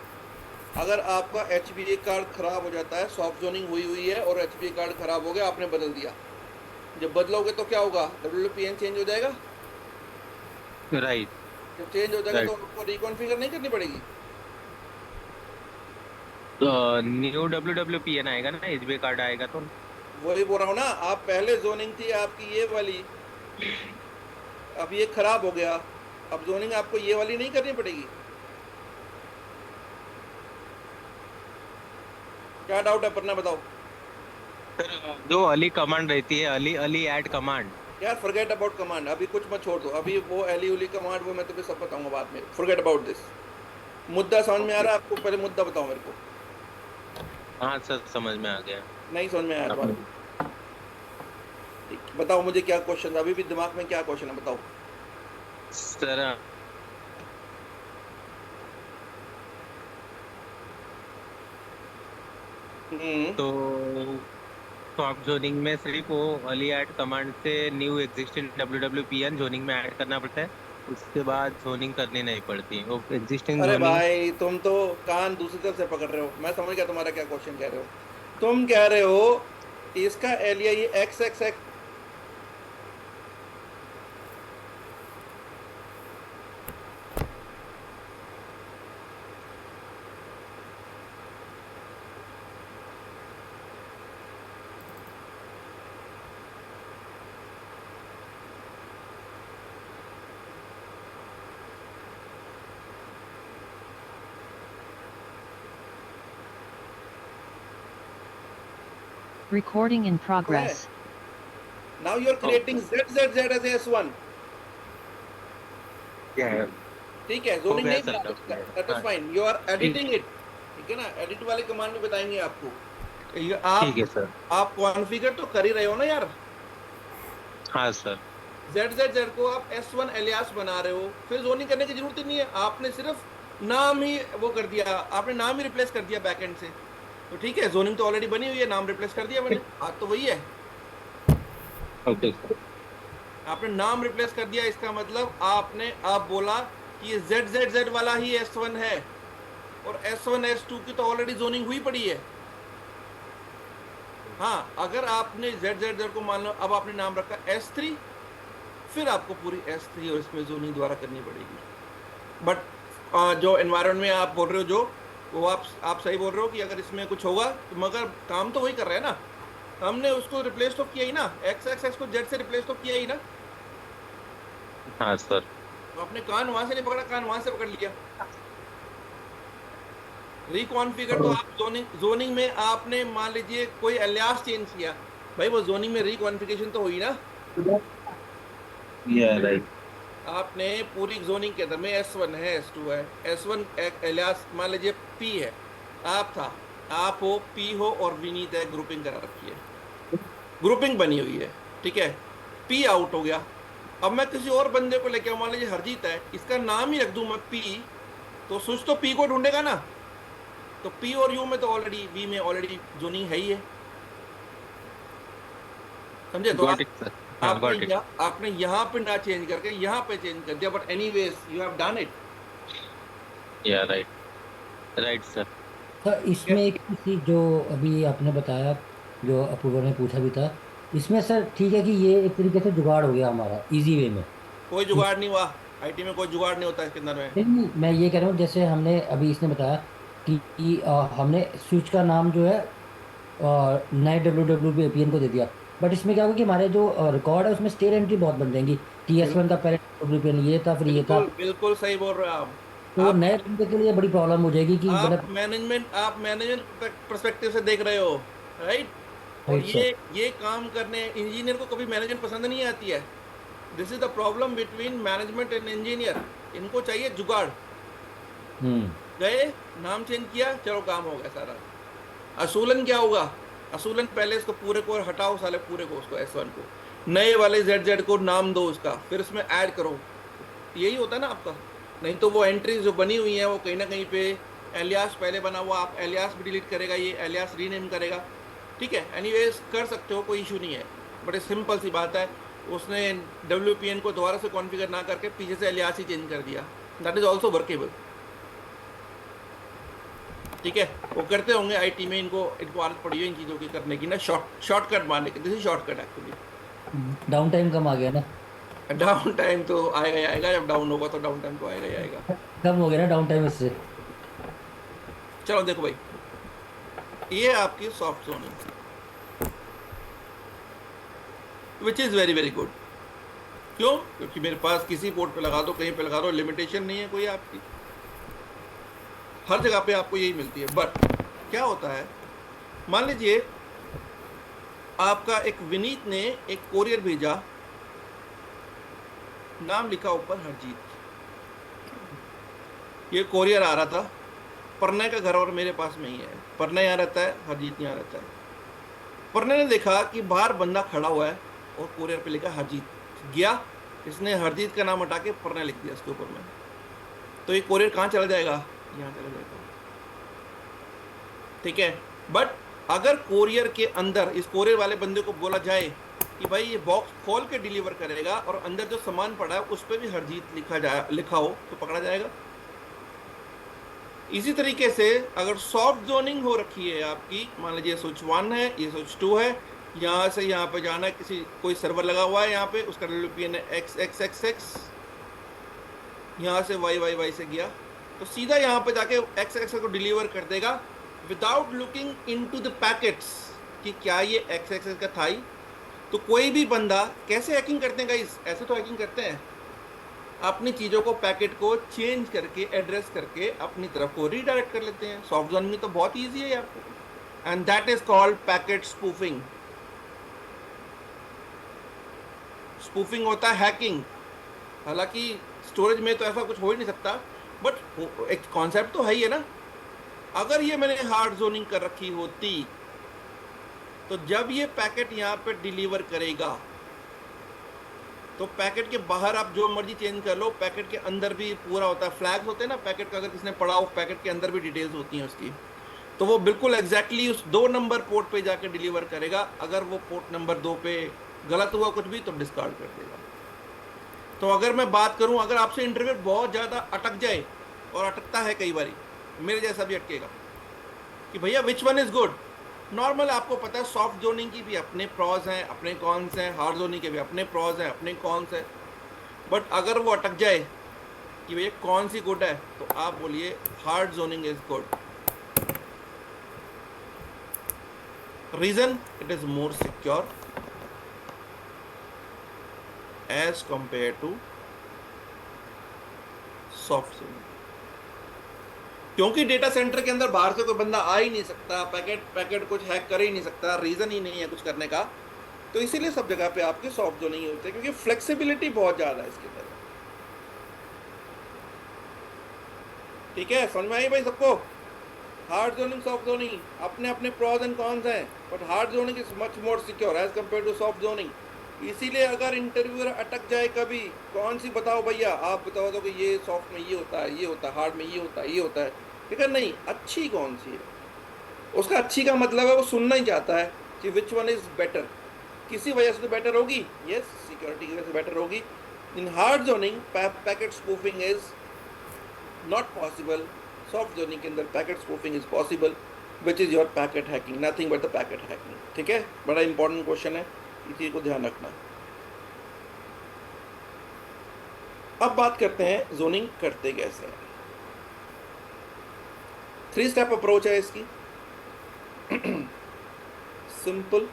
अगर आपका एच बी कार्ड खराब हो जाता है, सॉफ्ट जोनिंग हुई हुई है और एच बी कार्ड खराब हो गया, आपने बदल दिया, जब बदलोगे तो क्या होगा? डब्ल्यू पी एन चेंज हो जाएगा। राइट। जब चेंज हो जाएगा तो राइट। आपको रिकॉन्फ़िगर नहीं करनी पड़ेगी। तो new W W P N आएगा ना, एचबीआई कार्ड आएगा तो? वही बोल रहा हूँ ना, आप पहले जोनिंग थी आपकी ये वाली, अब ये खराब हो गया, अब जोनिंग आपको ये वाली नहीं करनी पड़ेगी। क्या डाउट है, पढ़ना बताओ। सर जो अली कमांड रहती है, अली अली ऐड कमांड। यार फॉरगेट अबाउट कमांड, अभी कुछ मत छोड़ दो, अभी वो एली उली कमांड वो मैं तुम्हें सब बताऊंगा बाद में, फॉरगेट अबाउट दिस। मुद्दा समझ में आ ओके। रहा है आपको? पहले मुद्दा बताओ मेरे को। हाँ सर, समझ में आ गया। नहीं समझ में आया आपने तुम्हारे? ठीक, बताओ मुझे क्या क्वेश्चन है, अभी भी दिमाग में क्या क्वेश्चन है, बताओ। Sir hmm. तो सॉफ्ट जोनिंग में सिर्फ वो अली ऐड कमांड से new existing W W P N zoning में ऐड करना पड़ता है, उसके बाद जोनिंग करनी नहीं पड़ती, वो एग्जिस्टिंग अरे जोनिंग। भाई तुम तो कान दूसरी तरफ से पकड़ रहे हो, मैं समझ गया तुम्हारा क्या क्वेश्चन कह रहे हो। तुम कह रहे हो इसका एलिया ये X X X. Recording in progress. Now you are creating Z Z Z as S one. क्या है? ठीक है, हो जोनिंग गया नहीं सर, बना, हो गया। दैट इज हाँ, फाइन, यू आर ठीक। Editing it. ठीक है ना, एडिट वाले कमांड भी बताएंगे आपको। ये ठीक है सर। आप कॉन्फ़िगर तो कर ही रहे हो ना यार। हाँ सर। जेड जेड जेड को आप एस वन एलियास बना रहे हो, फिर जोनिंग करने की जरूरत ही नहीं है, आपने सिर्फ नाम ही वो कर दिया, आपने नाम ही रिप्लेस कर दिया बैकएंड से। तो ठीक है, जोनिंग तो ऑलरेडी बनी हुई है, नाम रिप्लेस कर दिया मैंने, बात तो वही है। Okay sir. आपने नाम रिप्लेस कर दिया, इसका मतलब आपने आप बोला कि ये ZZZ वाला ही S1 है, और S1 S2 की तो ऑलरेडी जोनिंग हुई पड़ी है। हाँ, अगर आपने ZZZ को मान लो अब आपने नाम रखा S3, फिर आपको पूरी S3 और इसमें जोनिंग दोबारा करनी पड़ेगी। बट जो एनवायरनमेंट में आप बोल रहे हो, जो वो आप सही बोल रहे हो कि अगर इसमें कुछ होगा तो, मगर काम तो वही कर रहे हैं ना, हमने उसको रिप्लेस तो किया ही ना, XXX को Z से रिप्लेस तो किया ही ना। हाँ सर। तो आपने कान वहां से नहीं पकड़ा, कान वहां से पकड़ लिया। रिकॉन्फिगर तो आप जोनिंग में आपने मान लीजिए कोई एलियास चेंज किया, भाई वो जोनिंग में रिकॉन्फिगरेशन तो हुई ना। राइट। आपने पूरी जोनिंग के अंदर में S1 है, S2 है, S1 एलियास मान लीजिए P है, आप हो, P हो और विनीत है, ग्रुपिंग करा रखी है, ग्रुपिंग बनी हुई है, ठीक है। P आउट हो गया, अब मैं किसी और बंदे को लेके मान लीजिए हरजीत है, इसका नाम ही रख दूं मैं P, तो स्विच तो P को ढूंढेगा ना। तो P और U में तो ऑलरेडी V में ऑलरेडी जोनिंग है ही है, समझे। तो आपने यहाँ पे ना चेंज करके यहाँ पे चेंज कर दिया, but anyways you have done it. या राइट, राइट सर। सर इसमें एक चीज़ जो अभी आपने बताया, जो अपूर्वा ने पूछा भी था, इसमें सर ठीक है कि ये एक तरीके से जुगाड़ हो गया हमारा इजी वे में। कोई जुगाड़ नहीं हुआ, आईटी में कोई जुगाड़ नहीं होता इसके अंदर में। नहीं, मैं ये कह रहा हूँ जैसे हमने अभी इसने बताया कि हमने स्विच का नाम जो है नए WWPN को दे दिया, बट इसमें क्या होगा कि हमारे जो रिकॉर्ड है उसमें स्टेट एंट्री बहुत बन जाएंगी कि S1 का पहले WPN ये था, फिर ये था। बिल्कुल बिल्कुल सही बोल रहे हो आप। तो नए बंदे के लिए बड़ी प्रॉब्लम हो जाएगी कि आप मतलब। मैनेजमेंट पर्सपेक्टिव से देख रहे हो, राइट। और राइट सर। ये काम करने इंजीनियर को कभी मैनेजमेंट पसंद नहीं आती है। This is the problem between management and engineer. इनको चाहिए जुगाड़, गए नाम चेंज किया, चलो काम हो गया सारा। असूलन क्या होगा, असूलन पहले इसको पूरे को हटाओ, साले पूरे को, उसको S1 को, नए वाले ZZ को नाम दो उसका, फिर उसमें ऐड करो, यही होता है ना आपका। नहीं तो वो एंट्रीज जो बनी हुई हैं वो कहीं ना कहीं पे एलियास पहले बना हुआ, आप एलियास भी डिलीट करेगा, ये एलियास रीनेम करेगा, ठीक है। एनीवेज कर सकते हो, कोई इशू नहीं है, बट सिंपल सी बात है, उसने WPN को दोबारा से कॉन्फ़िगर ना करके पीछे से एलियास ही चेंज कर दिया, दैट इज ऑल्सो वर्केबल, ठीक है। वो करते होंगे आईटी में, इनको आदत पड़ी है इन चीज़ों की करने की ना, शॉर्टकट मारने की। This is shortcut actually. Down time कम आ गया ना। डाउन टाइम तो आएगा ही आएगा, जब डाउन होगा तो डाउन टाइम तो आएगा ही आएगा। कम हो गया ना डाउन टाइम इससे। चलो देखो भाई, ये आपकी soft zoning, which is very very good. क्यों? क्योंकि मेरे पास किसी पोर्ट पे लगा दो, कहीं पे लगा दो, लिमिटेशन नहीं है कोई आपकी, हर जगह पे आपको यही मिलती है। बट क्या होता है, मान लीजिए आपका एक विनीत ने एक कोरियर भेजा, नाम लिखा ऊपर हरजीत, ये कोरियर आ रहा था, परने का घर और मेरे पास में ही है, परने यहाँ रहता है, हरजीत यहाँ रहता है। परने ने देखा कि बाहर बंदा खड़ा हुआ है और कोरियर पे लिखा हरजीत, गया, इसने हरजीत का नाम हटा के परने लिख दिया इसके ऊपर में, तो ये कोरियर कहाँ चला जाएगा, यहाँ चला जाएगा, ठीक है। बट अगर कोरियर के अंदर इस कोरियर वाले बंदे को बोला जाए कि भाई ये बॉक्स खोल के डिलीवर करेगा और अंदर जो सामान पड़ा है उस पर भी हरजीत लिखा हो तो पकड़ा जाएगा। इसी तरीके से अगर सॉफ्ट जोनिंग हो रखी है आपकी, मान लीजिए स्विच 1 है, ये स्विच 2 है, यहाँ से यहाँ पे जाना है, कोई सर्वर लगा हुआ है यहाँ पे, उसका WPN है XXXX, यहाँ से YYY से गया तो सीधा यहाँ पे जाके XXX को डिलीवर कर देगा without looking into the packets कि क्या ये XXX का था ही। तो कोई भी बंदा कैसे हैकिंग करते हैं गाइस, ऐसे तो हैकिंग करते हैं, अपनी चीज़ों को, पैकेट को चेंज करके, एड्रेस करके अपनी तरफ को रीडायरेक्ट कर लेते हैं। सॉफ्ट जोनिंग में तो बहुत ईजी है आपको, and that is called packet spoofing. Spoofing होता है हैकिंग, हालांकि स्टोरेज में तो ऐसा कुछ हो ही नहीं सकता, बट एक कॉन्सेप्ट तो है ही है ना। अगर ये मैंने हार्ड जोनिंग कर रखी होती तो जब ये पैकेट यहाँ पे डिलीवर करेगा तो पैकेट के बाहर आप जो मर्जी चेंज कर लो, पैकेट के अंदर भी पूरा होता है, फ्लैग्स होते हैं ना पैकेट का, अगर किसने पढ़ा हो पैकेट के अंदर भी डिटेल्स होती हैं उसकी, तो वो बिल्कुल एग्जैक्टली उस 2 नंबर पोर्ट पे जाके डिलीवर करेगा। अगर वो पोर्ट नंबर 2 पे गलत हुआ कुछ भी तो डिस्कार्ड कर देगा। तो अगर मैं बात करूं, अगर आपसे इंटरव्यू बहुत ज़्यादा अटक जाए, और अटकता है कई बारी, मेरे जैसा भी अटकेगा, कि भैया which one is good. Normal आपको पता है सॉफ्ट जोनिंग की भी अपने प्रॉज हैं, अपने कॉन्स हैं, हार्ड जोनिंग के भी अपने प्रॉज हैं, अपने कॉन्स हैं। बट अगर वो अटक जाए कि भैया कौन सी गुड है, तो आप बोलिए hard zoning is good. Reason, it is more secure as compare to soft zoning. क्योंकि डेटा सेंटर के अंदर बाहर से कोई बंदा आ ही नहीं सकता, पैकेट कुछ हैक कर ही नहीं सकता, रीजन ही नहीं है कुछ करने का, तो इसीलिए सब जगह पे आपके सॉफ्ट जोनिंग ही होते हैं, क्योंकि फ्लेक्सिबिलिटी बहुत ज्यादा है इसके अंदर। ठीक है, समझ में आई भाई सबको? हार्ड जोनिंग, सॉफ्ट जोनिंग अपने अपने प्रॉज एंड कॉन्स हैं, but hard zoning is much more secure as compare to soft zoning. इसीलिए अगर इंटरव्यूअर अटक जाए कभी, कौन सी बताओ भैया, आप बताओ तो कि ये सॉफ्ट में ये होता है, ये होता है, हार्ड में ये होता है, ये होता है, ठीक है, नहीं, अच्छी कौन सी है, उसका अच्छी का मतलब है वो सुनना ही चाहता है कि विच वन इज बेटर। किसी वजह से तो बेटर होगी, यस, सिक्योरिटी की वजह से बेटर होगी। In hard zoning packet spoofing is not possible, soft zoning के अंदर packet spoofing is possible, which is your packet hacking, nothing but the packet hacking. ठीक है, बड़ा इंपॉर्टेंट क्वेश्चन है, इस चीज को ध्यान रखना। अब बात करते हैं जोनिंग करते कैसे हैं। 3 स्टेप अप्रोच है इसकी। सिंपल,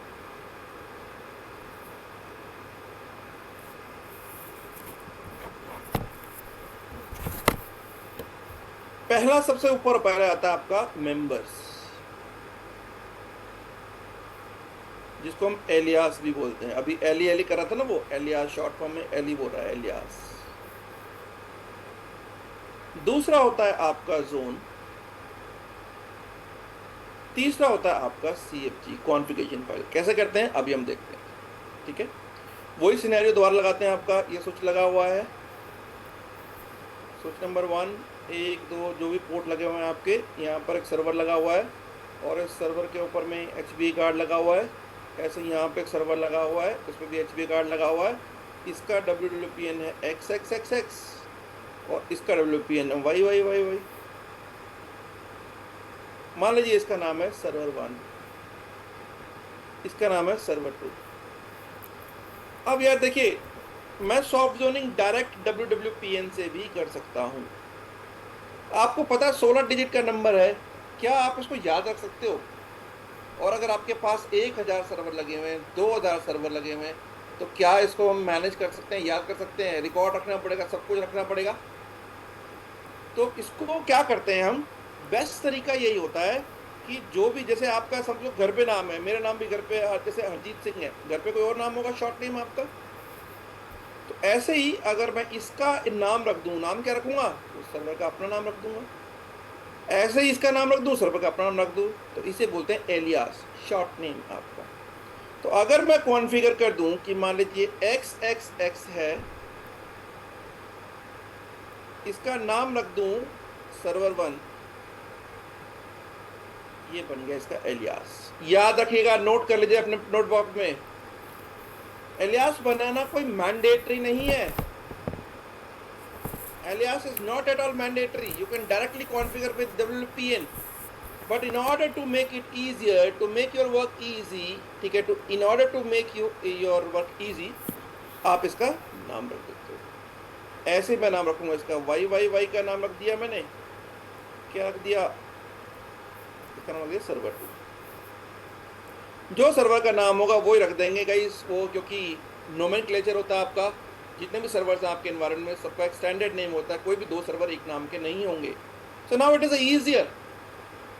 पहला सबसे ऊपर पहले आता है आपका मेंबर्स, जिसको हम एलियास भी बोलते हैं। अभी एली एली कर रहा था ना, वो एलियास शॉर्ट फॉर्म में एली बोल रहा है, एलियास। दूसरा होता है आपका जोन, तीसरा होता है आपका CFG, कॉन्फ़िगरेशन फाइल। कैसे करते हैं अभी हम देखते हैं। ठीक है, वही सिनेरियो दोबारा लगाते हैं। आपका ये स्विच लगा हुआ है, स्विच नंबर 1, 1, 2 जो भी पोर्ट लगे हुए हैं आपके, यहाँ पर एक सर्वर लगा हुआ है, और इस सर्वर के ऊपर में HBA कार्ड लगा हुआ है। ऐसे यहाँ पे एक सर्वर लगा हुआ है, उस पर भी HBA कार्ड लगा हुआ है। इसका WWPN है XXXX, और इसका WPN है Y। मान लीजिए इसका नाम है सर्वर 1, इसका नाम है सर्वर 2। अब यार देखिए, मैं सॉफ्ट जोनिंग डायरेक्ट WWPN से भी कर सकता हूं। आपको पता है 16 डिजिट का नंबर है, क्या आप इसको याद रख सकते हो? और अगर आपके पास 1000 सर्वर लगे हुए हैं, 2000 सर्वर लगे हुए हैं, तो क्या इसको हम मैनेज कर सकते हैं, याद कर सकते हैं? रिकॉर्ड रखना पड़ेगा, सब कुछ रखना पड़ेगा। तो इसको क्या करते हैं हम, बेस्ट तरीका यही होता है कि जो भी, जैसे आपका समझो घर पे नाम है, मेरा नाम भी घर पे जैसे हरजीत सिंह है, घर पे कोई और नाम होगा शॉर्ट नेम आपका, तो ऐसे ही अगर मैं इसका नाम रख दूं, नाम क्या रखूंगा, उस सर्वर का अपना नाम रख दूंगा। ऐसे ही इसका नाम रख दूं, सर्वर का अपना नाम रख दूं, तो इसे बोलते हैं एलियास, शॉर्ट नेम आपका। तो अगर मैं कॉन्फ़िगर कर दूं कि मान लीजिए XXX है, इसका नाम रख दूं सर्वर 1, ये बन गया इसका एलियास। याद रखिएगा, नोट कर लीजिए अपने नोटबुक में, एलियास बनाना कोई मैंडेटरी नहीं है। Alias is not at all mandatory, you can directly configure with WPN, but in order to make it easier, to make your work easy, ठीक है, to in order to make your work easy, आप इसका नाम रख देते हो। ऐसे मैं नाम रखूंगा इसका Y का नाम रख दिया मैंने, क्या रख दिया, इसका नाम रख दिया सर्वर 2। जो सर्वर का नाम होगा वही रख देंगे गाइस वो, क्योंकि नोमेनक्लेचर होता है आपका, जितने भी सर्वर्स हैं आपके एनवायरनमेंट में, सबका एक स्टैंडर्ड नेम होता है, कोई भी 2 सर्वर एक नाम के नहीं होंगे। So now it is easier,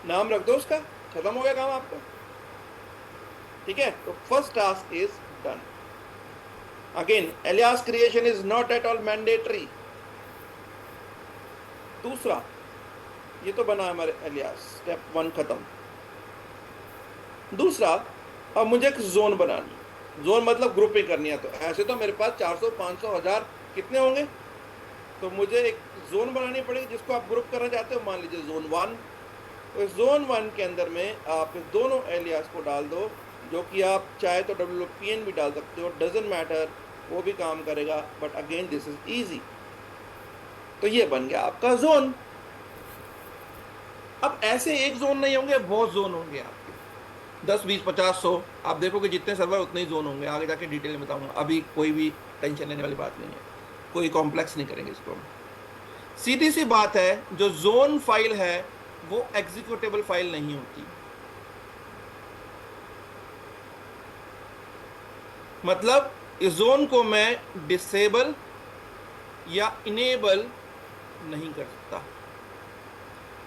नाम रख दो उसका, खत्म हो गया काम आपका। ठीक है, तो first task is done. Again, alias creation is not at all mandatory. दूसरा, ये तो बना हमारे एलियास, स्टेप 1 खत्म। दूसरा, अब मुझे एक जोन बनानी, जोन मतलब ग्रुपिंग करनी है। तो ऐसे तो मेरे पास 400, 500, 1000 कितने होंगे, तो मुझे एक जोन बनानी पड़ेगी जिसको आप ग्रुप करना चाहते हो। मान लीजिए जोन 1, तो इस जोन 1 के अंदर में आप दोनों एलियास को डाल दो, जो कि आप चाहे तो WPN भी डाल सकते हो, डजेंट मैटर, वो भी काम करेगा, but again this is easy. तो ये बन गया आपका जोन। अब ऐसे एक जोन नहीं होंगे, बहुत जोन होंगे आपके, 10 20 50 100। आप देखोगे जितने सर्वर उतने ही जोन होंगे, आगे जाके डिटेल में बताऊंगा, अभी कोई भी टेंशन लेने वाली बात नहीं है, कोई कॉम्प्लेक्स नहीं करेंगे इसको हम। सीधी सी बात है, जो जोन फाइल है वो एग्जीक्यूटेबल फाइल नहीं होती। मतलब इस जोन को मैं डिसेबल या इनेबल नहीं कर सकता।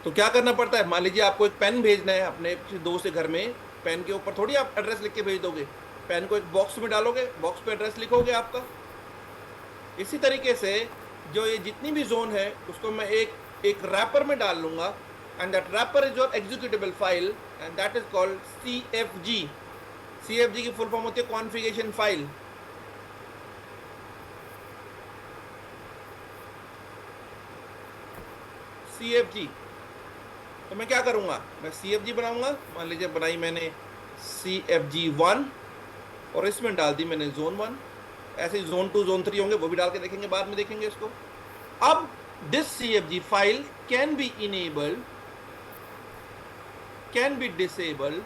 तो क्या करना पड़ता है, मान लीजिए आपको एक पेन भेजना है अपने किसी दोस्त के घर में, पेन के ऊपर थोड़ी आप एड्रेस लिख के भेज दोगे, पेन को एक बॉक्स में डालोगे, बॉक्स पे एड्रेस लिखोगे आपका। इसी तरीके से जो ये जितनी भी जोन है उसको मैं एक रैपर में डाल लूंगा, and that wrapper is your executable file, and that is called CFG। CFG की फुल फॉर्म होती है कॉन्फ़िगरेशन फाइल। CFG। तो मैं क्या करूंगा, मैं CFG बनाऊंगा, मान लीजिए बनाई मैंने CFG1 और इसमें डाल दी मैंने जोन 1। ऐसे जोन 2 जोन 3 होंगे, वो भी डाल के देखेंगे, बाद में देखेंगे इसको। अब this CFG file can be enabled, can be disabled.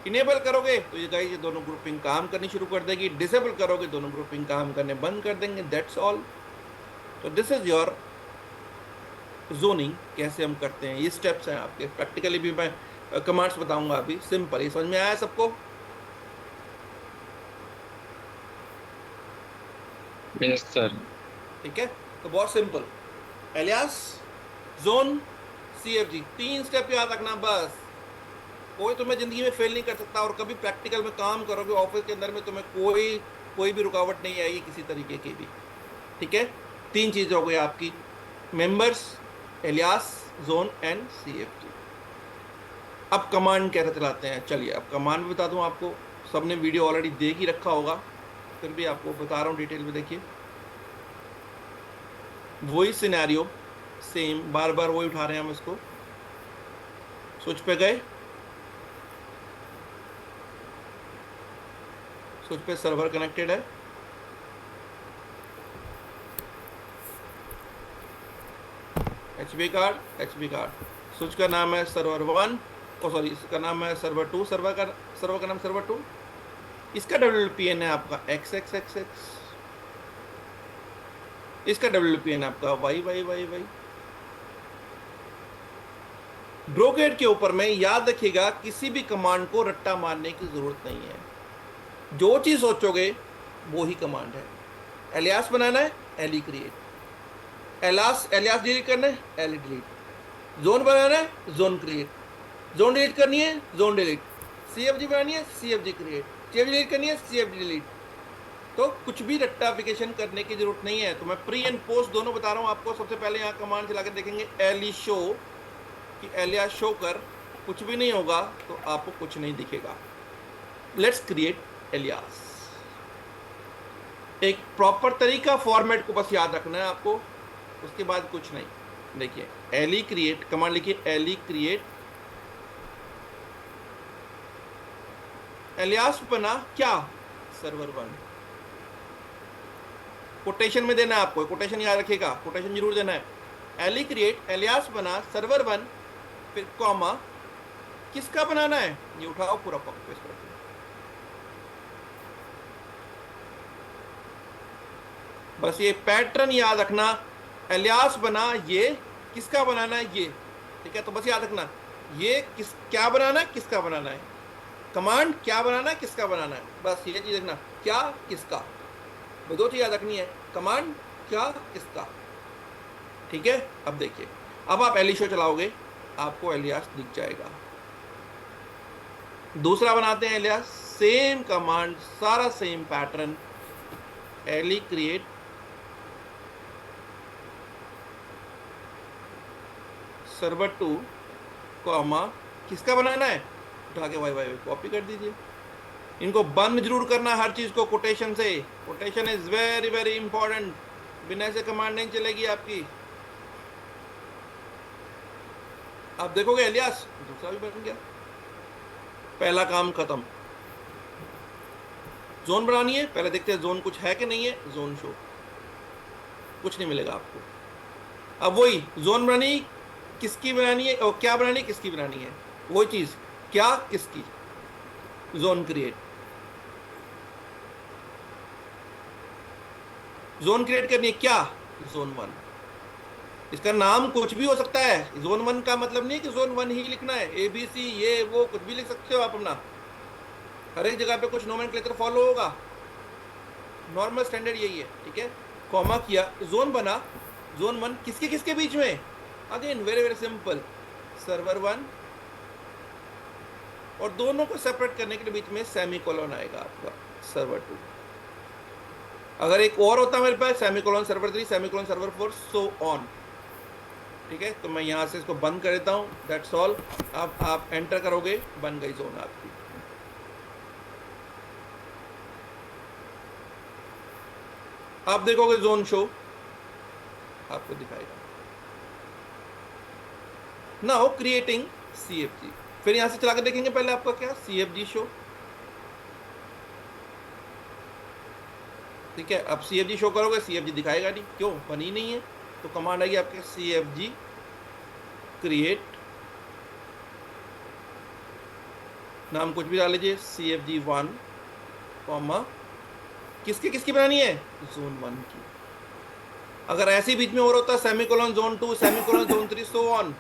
Enable करोगे तो ये गाइस ये दोनों ग्रुपिंग काम करनी शुरू कर देगी, डिसेबल करोगे दोनों ग्रुपिंग काम करने बंद कर देंगे, दैट्स ऑल। तो दिस इज योर जोनिंग। कैसे हम करते हैं, ये स्टेप्स हैं आपके, प्रैक्टिकली भी मैं कमांड्स बताऊंगा अभी, सिंपल। ये समझ में आया सबको? Yes sir. ठीक है, तो बहुत simple, alias, zone, CFG, 3 step याद रखना बस। कोई तुम्हें जिंदगी में फेल नहीं कर सकता, और कभी प्रैक्टिकल में काम करोगे ऑफिस के अंदर में, तुम्हें कोई भी रुकावट नहीं आएगी किसी तरीके की भी। ठीक है, 3 चीजें हो गई आपकी, members, alias, zone and CFG। अब कमांड कैसे चलाते हैं, चलिए अब कमांड बता दूं आपको। सबने वीडियो ऑलरेडी देख ही रखा होगा, फिर भी आपको बता रहा हूं डिटेल में। देखिए वही सिनेरियो, सेम, बार बार वही उठा रहे हैं हम इसको। स्विच पे गए, स्विच पे सर्वर कनेक्टेड है, HB कार्ड। स्विच का नाम है सर्वर 1, सॉरी इसका नाम है सर्वर 2, सर्वर का नाम सर्वर 2। इसका WPN है आपका XXXX, इसका WPN है आपका YYYY। ब्रोकेड के ऊपर में याद रखिएगा, किसी भी कमांड को रट्टा मारने की जरूरत नहीं है, जो चीज सोचोगे वो ही कमांड है। एलियास बनाना है, एली क्रिएट, एलियास डिलीट करना है, एली डिलीट। जोन बनाना है, जोन क्रिएट, जोन डिलीट करनी है, जोन डिलीट। CFG बनानी है, CFG क्रिएट, CFG डिलीट करनी है, CFG डिलीट। तो कुछ भी रट्टाफिकेशन करने की जरूरत नहीं है। तो मैं प्री एंड पोस्ट दोनों बता रहा हूं आपको। सबसे पहले यहाँ कमांड चला के देखेंगे, एली शो, कि एलियास शो कर, कुछ भी नहीं होगा तो आपको कुछ नहीं दिखेगा। Let's create alias. एक प्रॉपर तरीका, फॉर्मेट को बस याद रखना है आपको, उसके बाद कुछ नहीं। देखिए एली क्रिएट, कमांड लिखिए एली क्रिएट एलियास बना क्या, सर्वर 1। कोटेशन में देना है आपको, कोटेशन याद रखिएगा, कोटेशन जरूर देना है। एली क्रिएट एलियास बना सर्वर 1, फिर कॉमा, किसका बनाना है, ये उठाओ पूरा कॉपी पेस्ट करके। बस ये पैटर्न याद रखना, एलियास बना, ये किसका बनाना है, ये। ठीक है, तो बस याद रखना ये क्या बनाना है, किसका बनाना है। कमांड क्या बनाना है, किसका बनाना है, बस ये चीज रखना, क्या किसका। वो 2 चीज याद रखनी है, कमांड क्या किसका। ठीक है, अब देखिए, अब आप एली शो चलाओगे, आपको एलियास दिख जाएगा। दूसरा बनाते हैं एलियास, सेम कमांड, सारा सेम पैटर्न, एली क्रिएट सर्वर 2, कॉमा, किसका बनाना है, उठा के वाई कॉपी कर दीजिए। इनको बंद जरूर करना हर चीज को कोटेशन से, quotation is very very important, बिना से कमांड नहीं चलेगी आपकी। आप देखोगे एलियास दूसरा भी बन गया, पहला काम खत्म। जोन बनानी है, पहले देखते हैं जोन कुछ है कि नहीं है। जोन शो, कुछ नहीं मिलेगा आपको। अब वही जोन बनानी, किसकी बनानी है और क्या बनानी है, किसकी बनानी है, वही चीज, क्या किसकी। जोन क्रिएट, जोन क्रिएट करनी है क्या, जोन 1। इसका नाम कुछ भी हो सकता है। जोन 1 का मतलब नहीं कि जोन 1 ही लिखना है, ABC ये वो कुछ भी लिख सकते हो आप अपना। हर एक जगह पे कुछ नोमेनक्लेचर फॉलो होगा, नॉर्मल स्टैंडर्ड यही है, ठीक है। कॉमा किया, जोन बना। जोन 1 किसके किसके बीच में, again very very simple, server 1 और दोनों को सेपरेट करने के लिए बीच में सेमीकोलन आएगा आपका, सर्वर 2। अगर एक और होता मेरे पास, semicolon server 3, semicolon server 4, so on, ठीक है। तो मैं यहां से इसको बंद कर देता हूं, दैट्स ऑल। अब आप एंटर करोगे, बन गई जोन आपकी। आप देखोगे जोन शो आपको दिखाएगा। नाउ क्रिएटिंग CFG, फिर यहां से चला के देखेंगे पहले आपका क्या, CFG शो, ठीक है। अब CFG शो करोगे, CFG दिखाएगा नहीं, क्यों, बनी नहीं है। तो कमांड आएगी आपके CFG क्रिएट, नाम कुछ भी डाल लीजिए, CFG 1 कॉमा, किसकी किसकी बनानी है, जोन 1 की। अगर ऐसे बीच में और होता semicolon zone 2, semicolon zone 3, so on.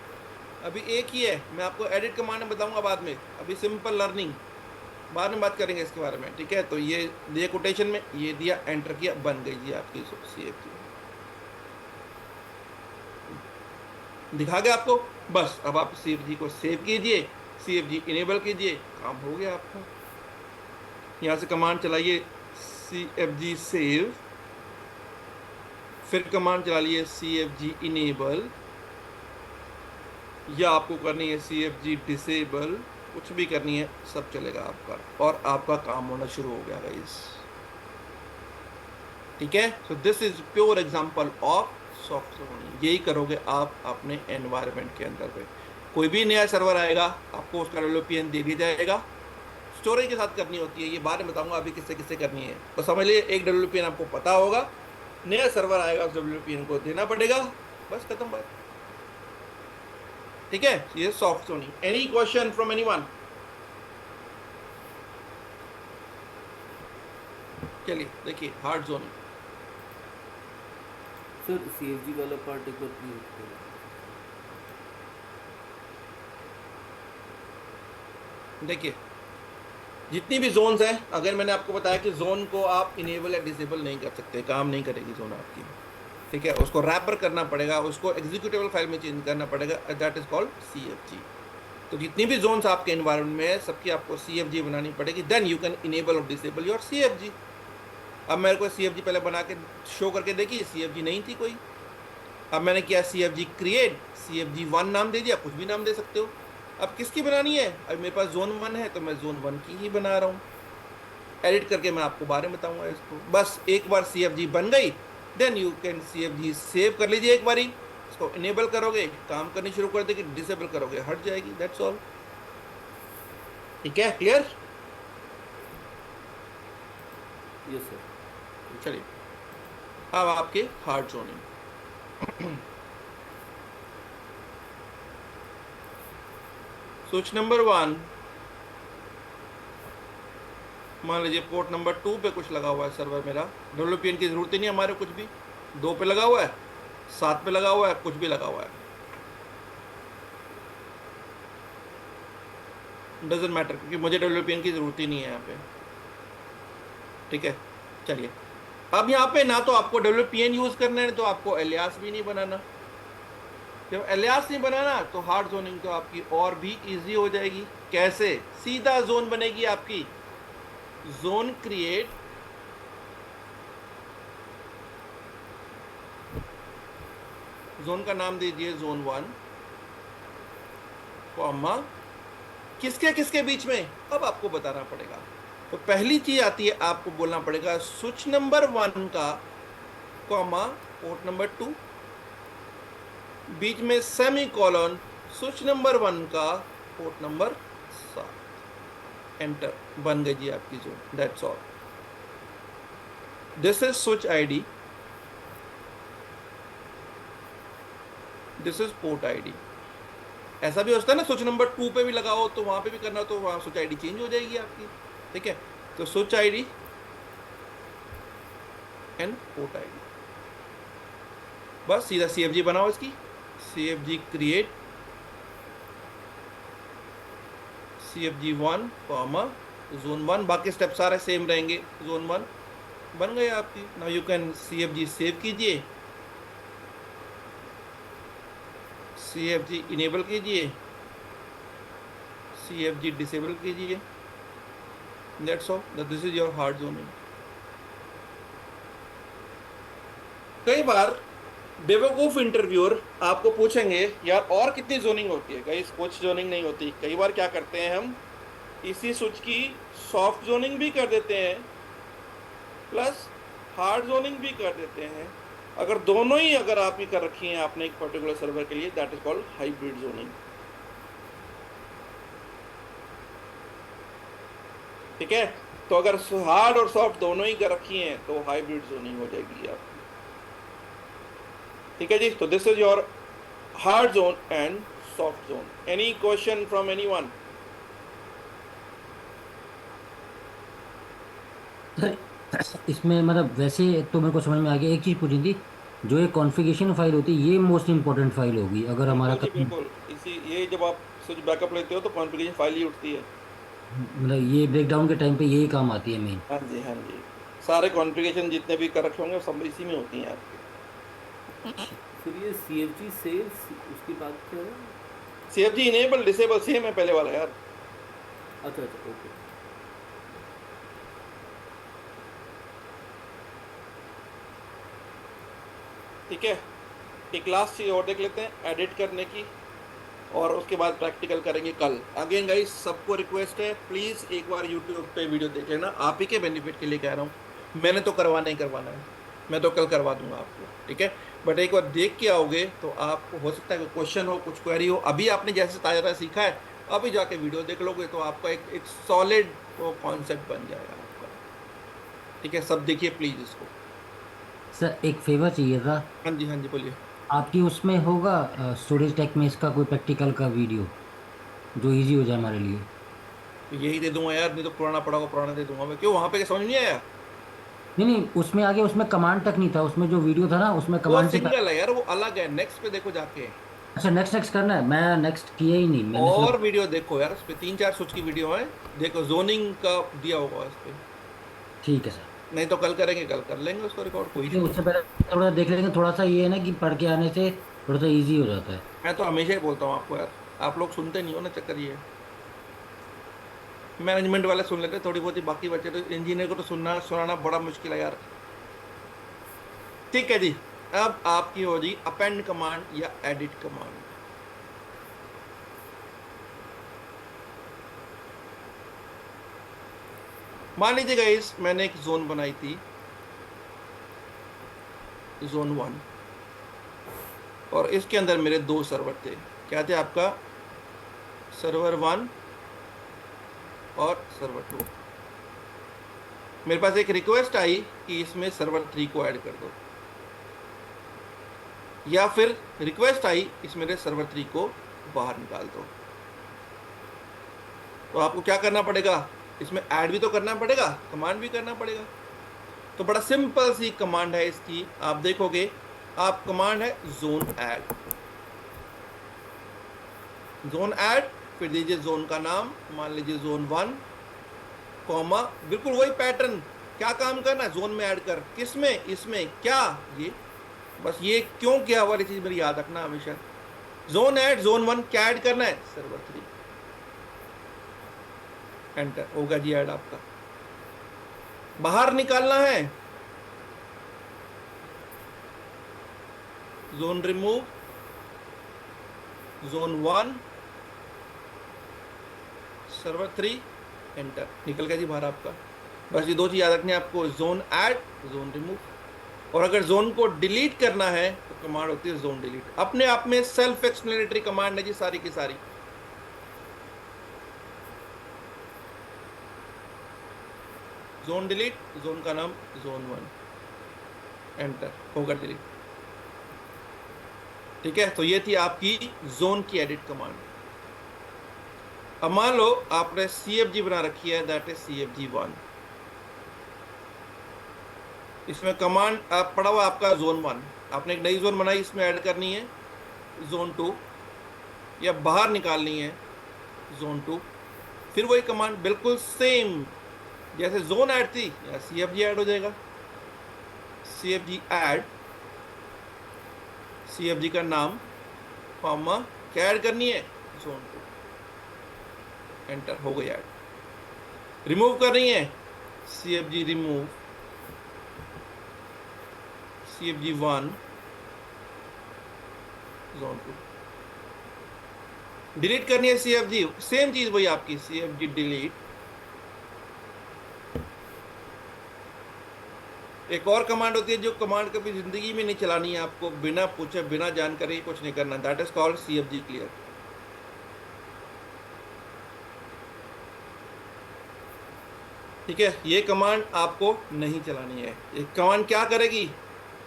अभी एक ही है, मैं आपको एडिट कमांड में बताऊंगा बाद में, अभी सिंपल लर्निंग बाद में बात करेंगे इसके बारे में, ठीक है। तो ये दिया कोटेशन में, ये दिया, एंटर किया, बन गई जी आपकी CFG, दिखा गया आपको। बस अब आप CFG को सेव कीजिए, CFG इनेबल कीजिए, काम हो गया आपका। यहां से कमांड चलाइए CFG सेव, फिर कमांड चला लिए CFG इनेबल, या आपको करनी है CFG डिसेबल, कुछ भी करनी है, सब चलेगा आपका, और आपका काम होना शुरू हो गया गाइस, ठीक है। So this is pure example of soft zoning. यही करोगे आप अपने एनवायरनमेंट के अंदर पे। कोई भी नया सर्वर आएगा, आपको उसका WPN दे दिया जाएगा, स्टोरेज के साथ करनी होती है, ये बाद में बताऊंगा अभी किससे किससे करनी है। तो समझ लीजिए एक WPN आपको पता होगा, नया सर्वर आएगा, उस WPN को देना पड़ेगा, बस खत्म बात, ठीक है। ये soft zoning. Any question from anyone? चलिए देखिए हार्ड जोनिंग। सर CFG वाला पार्ट एक बार प्लीज। देखिए जितनी भी जोन्स हैं, अगर मैंने आपको बताया कि जोन को आप इनेबल या डिसेबल नहीं कर सकते, काम नहीं करेगी जोन आपकी, ठीक है। उसको रैपर करना पड़ेगा, उसको एग्जीक्यूटेबल फाइल में चेंज करना पड़ेगा, दैट इज कॉल्ड CFG। तो जितनी भी जोन्स आपके एनवायरनमेंट में है, सबकी आपको CFG बनानी पड़ेगी, देन यू कैन इनेबल और डिसेबल योर CFG। अब मेरे को CFG पहले बना के शो करके देखी, CFG नहीं थी कोई। अब मैंने किया CFG क्रिएट, CFG 1 नाम दे दिया, कुछ भी नाम दे सकते हो। अब किसकी बनानी है, अब मेरे पास जोन 1 है तो मैं जोन 1 की ही बना रहा हूँ। एडिट करके मैं आपको बारे में बताऊंगा इसको। बस एक बार CFG बन गई, then you can CFG save कर लीजिए एक बारी, इसको इनेबल करोगे, काम करनी शुरू कर देगी, डिसेबल करोगे हट जाएगी, दैट्स ऑल, ठीक है। क्लियर? Yes sir. चलिए अब आपके हार्ड जोनिंग। स्विच नंबर 1, मान लीजिए पोर्ट नंबर 2 पे कुछ लगा हुआ है सर्वर मेरा, WPN की जरूरत ही नहीं हमारे, कुछ भी 2 पे लगा हुआ है, 7 पे लगा हुआ है, कुछ भी लगा हुआ है, डजेंट मैटर, क्योंकि मुझे WPN की जरूरत ही नहीं है यहाँ पे, ठीक है। चलिए अब यहाँ पे ना तो आपको WPN यूज करना है, तो आपको एलियास भी नहीं बनाना। जब एलियास नहीं बनाना तो हार्ड जोनिंग तो आपकी और भी इजी हो जाएगी। कैसे? सीधा जोन बनेगी आपकी, जोन क्रिएट, जोन का नाम दीजिए जोन 1 कॉमा, किसके किसके बीच में, अब आपको बताना पड़ेगा। तो पहली चीज आती है, आपको बोलना पड़ेगा स्विच नंबर 1 का कॉमा पोर्ट नंबर 2, बीच में सेमी कॉलन, स्विच नंबर 1 का पोर्ट नंबर 7, एंटर, बन गई जी आपकी zone, that's all. This is switch ID, this is port ID. ऐसा भी होता है ना, स्विच नंबर 2 पे भी लगाओ तो वहां पे भी करना हो तो वहां स्विच आईडी चेंज हो जाएगी आपकी। ठीक है, तो switch ID and port ID, बस सीधा सीएफजी बनाओ इसकी, CFG create CFG 1 comma zone 1, बाकी स्टेप सारे सेम रहेंगे। जोन 1 बन गए आपकी। Now you can CFG save कीजिए, सीएफजी इनेबल कीजिए, सीएफजी डिसेबल कीजिए, that's all, this is your hard zoning. कई बार बेवकूफ इंटरव्यूअर आपको पूछेंगे यार और कितनी जोनिंग होती है, गाइस कुछ जोनिंग नहीं होती। कई बार क्या करते हैं हम, इसी स्विच की सॉफ्ट जोनिंग भी कर देते हैं प्लस हार्ड जोनिंग भी कर देते हैं। अगर दोनों ही अगर आप ही कर रखी हैं आपने एक पर्टिकुलर सर्वर के लिए, that is called hybrid zoning. ठीक है, तो अगर हार्ड और सॉफ्ट दोनों ही कर रखी हैं तो हाइब्रिड जोनिंग हो जाएगी आपकी। ठीक है जी, तो this is your hard zone and soft zone. Any question from anyone? Sir इसमें मतलब वैसे तो मेरे को समझ में आ गया, एक चीज़ पूछनी थी, जो ये कॉन्फ़िगरेशन फाइल होती है ये मोस्ट इंपॉर्टेंट फाइल होगी अगर हमारा बिल्कुल जी कभी बिल्कुल, इसी ये जब आप स्विच बैकअप लेते हो तो कॉन्फ़िगरेशन फाइल ही उठती है। मतलब ये ब्रेकडाउन के टाइम पे यही काम आती है मेन। हाँ जी हाँ जी, सारे कॉन्फ़िगरेशन जितने भी कर रखे होंगे सब इसी में होती हैं आपके। फिर ये CFG सेव उसकी बात क्या है? सीएफजी इनेबल डिसेबल सेम है पहले वाला यार। अच्छा अच्छा, ओके। ठीक है, एक लास्ट चीज और देख लेते हैं एडिट करने की, और उसके बाद प्रैक्टिकल करेंगे कल। अगेन गाइस सबको रिक्वेस्ट है, प्लीज एक बार यूट्यूब पे वीडियो देख लेना, आप ही के बेनिफिट के लिए कह रहा हूँ, मैंने तो करवाना ही करवाना है, मैं तो कल करवा दूंगा आपको। ठीक है, बट एक बार देख के आओगे तो आपको हो सकता है कोई क्वेश्चन हो, कुछ क्वेरी हो, अभी आपने जैसे ताज़ा सीखा है अभी जाके वीडियो देख लोगे तो आपका एक सॉलिड कॉन्सेप्ट बन जाएगा आपका। ठीक है, सब देखिए प्लीज इसको। सर एक फेवर चाहिए था, हाँ जी हाँ जी, बोलिए। आपकी उसमें होगा स्टोरेज टेक में इसका कोई प्रैक्टिकल का वीडियो जो इजी हो जाए हमारे लिए? यही दे दूंगा यार, नहीं तो पुराना पड़ा को पुराना दे दूंगा मैं। क्यों, वहां पे क्या समझ नहीं आया? नहीं नहीं, उसमें आगे उसमें कमांड तक नहीं था, उसमें जो वीडियो था ना उसमें वो कमांड से सिंगल है यार, वो अलग है, नेक्स्ट पे देखो जाके। अच्छा नेक्स्ट नेक्स्ट करना है, मैं नेक्स्ट किया ही नहीं, मैंने और सिर्फ। वीडियो देखो यार, उस पे 3-4 स्विच की वीडियो है, देखो जोनिंग का दिया होगा उस पे। ठीक है सर, नहीं तो कल करेंगे, कल कर लेंगे उसको रिकॉर्ड, कोई क्योंकि इशू नहीं। उससे पहले थोड़ा देख लेंगे, थोड़ा सा ये है ना कि पढ़ के आने से थोड़ा सा इजी हो जाता है। मैं तो हमेशा ही बोलता हूँ आपको यार, आप लोग सुनते नहीं हो ना, चक्कर ये है। मैनेजमेंट वाले सुन लेते थोड़ी बहुत ही, बाकी बच्चे तो इंजीनियर को तो सुनना सुनाना बड़ा मुश्किल है यार। ठीक है जी, अब आपकी हो जी अपेंड कमांड या एडिट कमांड। मान लीजिए गाइस मैंने एक जोन बनाई थी, जोन 1, और इसके अंदर मेरे 2 सर्वर थे। क्या थे आपका? सर्वर 1 और सर्वर 2। मेरे पास एक रिक्वेस्ट आई कि इसमें सर्वर 3 को ऐड कर दो, या फिर रिक्वेस्ट आई इस मेरे सर्वर 3 को बाहर निकाल दो। तो आपको क्या करना पड़ेगा, इसमें ऐड भी तो करना पड़ेगा, कमांड भी करना पड़ेगा। तो बड़ा सिंपल सी कमांड है इसकी, आप देखोगे आप कमांड है जोन ऐड। जोन ऐड, फिर दीजिए जोन का नाम, मान लीजिए जोन 1 कॉमा, बिल्कुल वही पैटर्न, क्या काम करना है, जोन में ऐड कर, किसमें, इसमें, क्या, ये बस ये क्यों किया वाली चीज मेरी याद रखना हमेशा। जोन ऐड जोन 1 क्या ऐड करना है, सर्वर 3। एंटर होगा जी ऐड आपका। बाहर निकालना है, zone remove, zone 1 server 3, enter, निकल गया जी बाहर आपका। बस ये 2 चीज याद रखनी है आपको, जोन ऐड, जोन रिमूव। और अगर जोन को डिलीट करना है तो कमांड होती है जोन डिलीट। अपने आप में सेल्फ एक्सप्लेनेटरी कमांड है जी सारी की सारी। जोन डिलीट, जोन का नाम जोन 1। एंटर, होगा डिलीट। ठीक है, तो ये थी आपकी जोन की एडिट कमांड। अब मान लो आपने CFG बना रखी है, दैट इज CFG1। इसमें कमांड आप पड़ा हुआ आपका जोन 1, आपने एक नई जोन बनाई, इसमें ऐड करनी है जोन 2 या बाहर निकालनी है जोन 2। फिर वही कमांड बिल्कुल सेम जैसे जोन ऐड थी, या CFG ऐड हो जाएगा। CFG ऐड, CFG का नाम कॉमा क्या ऐड करनी है, जोन 2, एंटर, हो गई ऐड। रिमूव करनी है, CFG remove, CFG1 zone 2। Delete करनी है CFG, सेम चीज वही आपकी, CFG डिलीट। एक और कमांड होती है जो कमांड कभी जिंदगी में नहीं चलानी है आपको, बिना पूछे बिना जानकारी कुछ नहीं करना, that is called CFG clear. ठीक है, ये कमांड आपको नहीं चलानी है। ये कमांड क्या करेगी,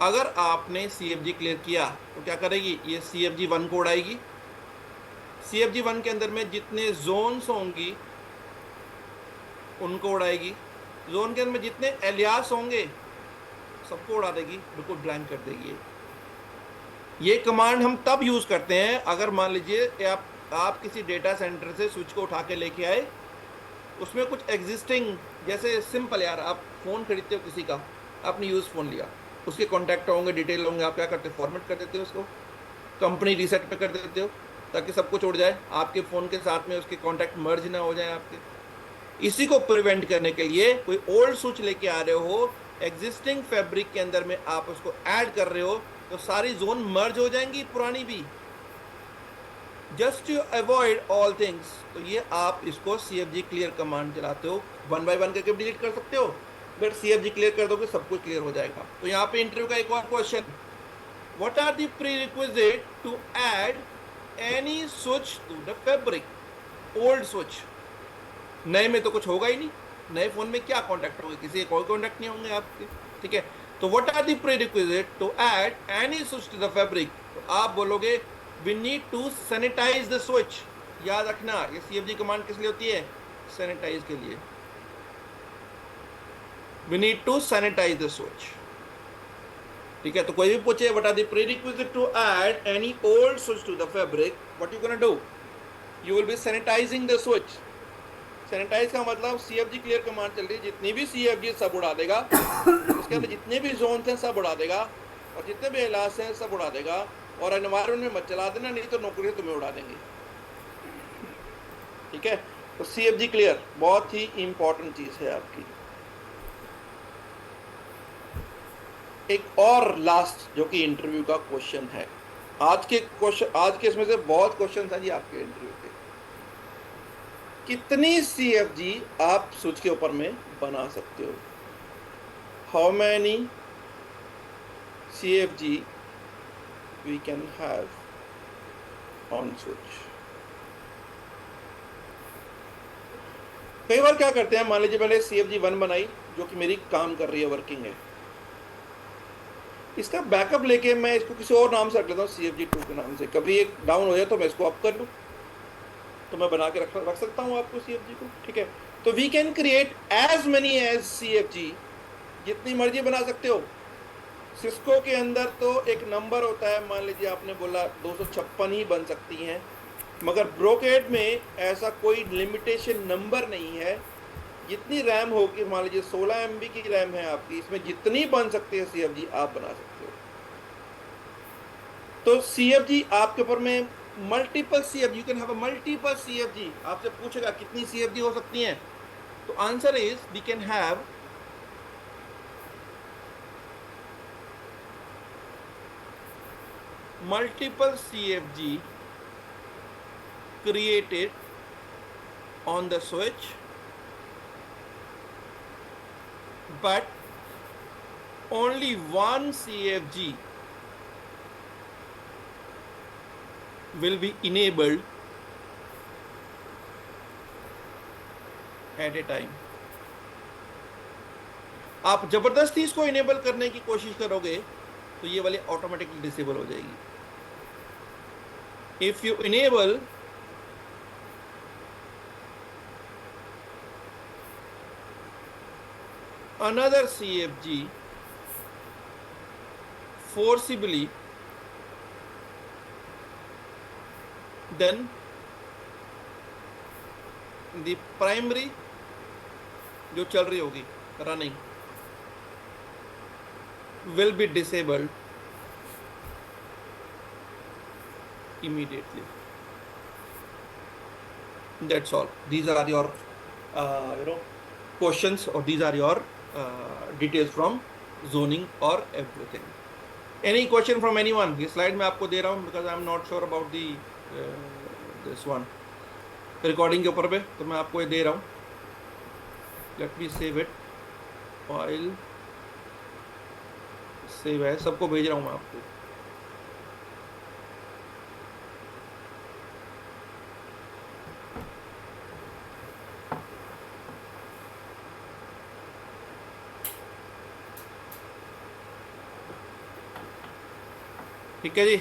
अगर आपने CFG क्लियर किया तो क्या करेगी, ये CFG1 को उड़ाएगी। CFG1 के अंदर में जितने जोन्स होंगी उनको उड़ाएगी। जोन के अंदर में जितने एलियास होंगे सबको उड़ा देगी, बिल्कुल ब्लैंक कर देगी। ये कमांड हम तब यूज करते हैं अगर मान लीजिए आप किसी डेटा सेंटर से स्विच को उठा के लेके आए, उसमें कुछ एग्जिस्टिंग, जैसे सिंपल यार, आप फोन खरीदते हो किसी का, आपने यूज फोन लिया, उसके कॉन्टैक्ट होंगे, डिटेल होंगे, आप क्या करते हो, फॉर्मेट कर देते हो उसको, कंपनी रीसेट पे कर देते हो ताकि सब कुछ उड़ जाए, आपके फोन के साथ में उसके कॉन्टैक्ट मर्ज ना हो जाए आपके। इसी को प्रिवेंट करने के लिए कोई ओल्ड स्विच लेके आ रहे हो, एग्जिस्टिंग फैब्रिक के अंदर में आप उसको ऐड कर रहे हो, तो सारी जोन मर्ज हो जाएंगी, पुरानी भी, just to avoid all things. तो ये आप इसको CFG क्लियर कमांड चलाते हो, 1 बाय 1 करके डिलीट कर सकते हो, बट CFG क्लियर कर दोगे सब कुछ क्लियर हो जाएगा। तो यहाँ पे इंटरव्यू का एक और question, what are the prerequisite to add any switch to the fabric, old switch. नए में तो कुछ होगा ही नहीं, नए फोन में क्या कॉन्टैक्ट होंगे, किसी के कोई कॉन्टैक्ट नहीं होंगे आपके। ठीक है, तो what are the prerequisite to add any switch to the fabric, तो आप बोलोगे we need to sanitize the switch. याद रखना ये CFG कमांड किस लिए होती है, सैनिटाइज के लिए। We need to sanitize the switch. ठीक है, तो कोई भी पूछे what are the prerequisite to add any old switch to the fabric, what you gonna do, you will be sanitizing the switch. Sanitize का मतलब CFG क्लियर कमांड चल रही है, जितनी भी CFG सब उड़ा देगा, उसके अंदर जितने भी जोन हैं सब उड़ा देगा, और जितने भी इलाज हैं सब उड़ा देगा, और एनवायरमेंट में मत चला देना, नहीं तो नौकरी तुम्हें उड़ा देंगे। ठीक है, तो CFG क्लियर बहुत ही इंपॉर्टेंट चीज है आपकी। एक और लास्ट जो कि इंटरव्यू का क्वेश्चन है, आज के इसमें से बहुत क्वेश्चन है जी आपके इंटरव्यू के, कितनी CFG आप स्विच के ऊपर में बना सकते हो, how many CFG we can have on switch। कई बार क्या करते हैं, मान लीजिए मैंने CFG1 बनाई जो कि मेरी काम कर रही है, वर्किंग है, इसका बैकअप लेके मैं इसको किसी और नाम से रख लेता हूँ, CFG2 के नाम से, कभी एक डाउन हो जाए तो मैं इसको अप कर लूँ, तो मैं बना के रख सकता हूँ आपको CFG को। ठीक है, तो we can create as many as CFG, जितनी मर्जी बना सकते हो। सिस्को के अंदर तो एक नंबर होता है, मान लीजिए आपने बोला 256 ही बन सकती हैं, मगर ब्रोकेड में ऐसा कोई लिमिटेशन नंबर नहीं है, जितनी रैम होगी, मान लीजिए 16 MB की रैम है आपकी, इसमें जितनी बन सकती है CFG आप बना सकते हो। तो CFG आपके ऊपर में multiple CFG, you can have a multiple CFG। आपसे पूछेगा कितनी CFG हो सकती हैं, तो answer is we can have multiple CFG created on the switch, but only one CFG will be enabled at a time। आप जबरदस्ती इसको इनेबल करने की कोशिश करोगे तो ये वाली ऑटोमेटिकली डिसेबल हो जाएगी. If you enable another CFG forcibly, then the primary जो चल रही होगी running will be disabled immediately. That's all. These are your questions, or these are your details from zoning or everything. Any question from anyone? ये slide मैं आपको दे रहा हूँ because I am not sure about the this one recording के ऊपर पे, तो मैं आपको ये दे रहा हूँ. Let me save it. File save है, सबको भेज रहा हूँ मैं आपको. ठीक है जी,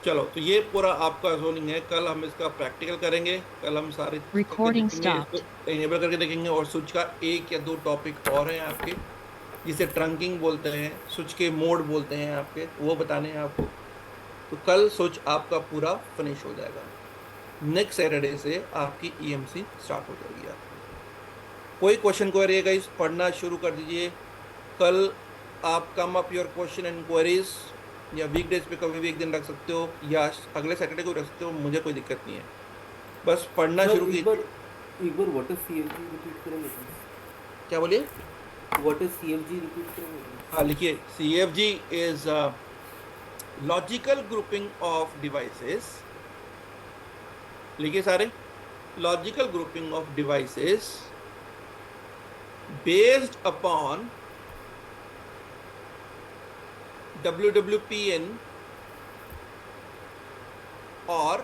चलो. तो ये पूरा आपका जोनिंग है. कल हम इसका प्रैक्टिकल करेंगे. कल हम सारे Recording stopped. इनेबल करके देखेंगे. और स्विच का एक या दो टॉपिक और हैं आपके, जिसे ट्रंकिंग बोलते हैं, स्विच के मोड बोलते हैं आपके, वो बताने हैं आपको. तो कल स्विच आपका पूरा फिनिश हो जाएगा. नेक्स्ट सैटरडे से आपकी EMC स्टार्ट हो जाएगी. आपकी कोई क्वेश्चन क्वेरी है गाइस, पढ़ना शुरू कर दीजिए. कल आप come up your question and queries, या वीकडेज पे कभी भी एक दिन रख सकते हो, या अगले सैटरडे को रख सकते हो. मुझे कोई दिक्कत नहीं है, बस पढ़ना सर शुरू एक कीजिए. बार व्हाट इज CFG रिपीट करेंगे please? क्या बोलिए? व्हाट इज CFG रिपीट करेंगे please? हाँ लिखिए. CFG is logical grouping of devices. लिखिए सारे. Logical grouping of devices based upon WWPN or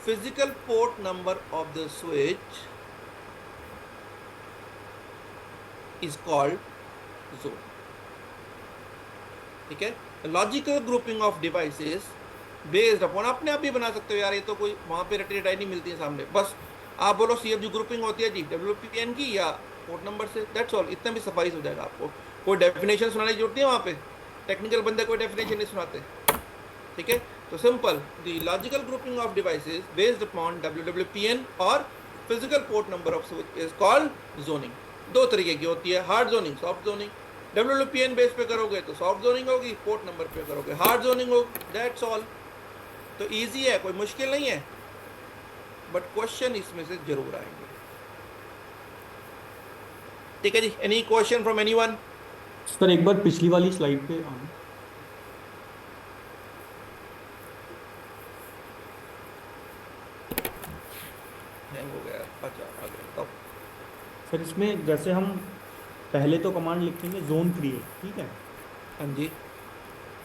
physical port number of the switch is called zone. ठीक है. Logical grouping of devices based upon, अपने आप भी बना सकते हो यार, ये तो कोई वहां पे रटी रटाई नहीं मिलती है सामने. बस आप बोलो CFG ग्रुपिंग होती है जी WWPN की या पोर्ट नंबर से, दैट्स ऑल. इतना भी सफाइस हो जाएगा. आपको कोई डेफिनेशन सुनाने की जरूरत नहीं है. वहाँ पे टेक्निकल बंदे कोई डेफिनेशन नहीं सुनाते. ठीक है. तो simple, the logical grouping of devices based upon WWPN और physical port number of switch is called zoning. दो तरीके की होती है, hard zoning, soft zoning. WWPN base पे करोगे तो सॉफ्ट जोनिंग होगी, पोर्ट नंबर पे करोगे हार्ड जोनिंग होगी. That's all. तो ईजी है, कोई मुश्किल नहीं है, बट क्वेश्चन इसमें से जरूर आएंगे. ठीक है जी. Any question from anyone? Sir एक बार पिछली वाली स्लाइड पे आना. हैंग हो गया. अच्छा आ गया. तब सर इसमें जैसे हम पहले तो कमांड लिखेंगे जोन क्रिएट, ठीक है, हाँ जी.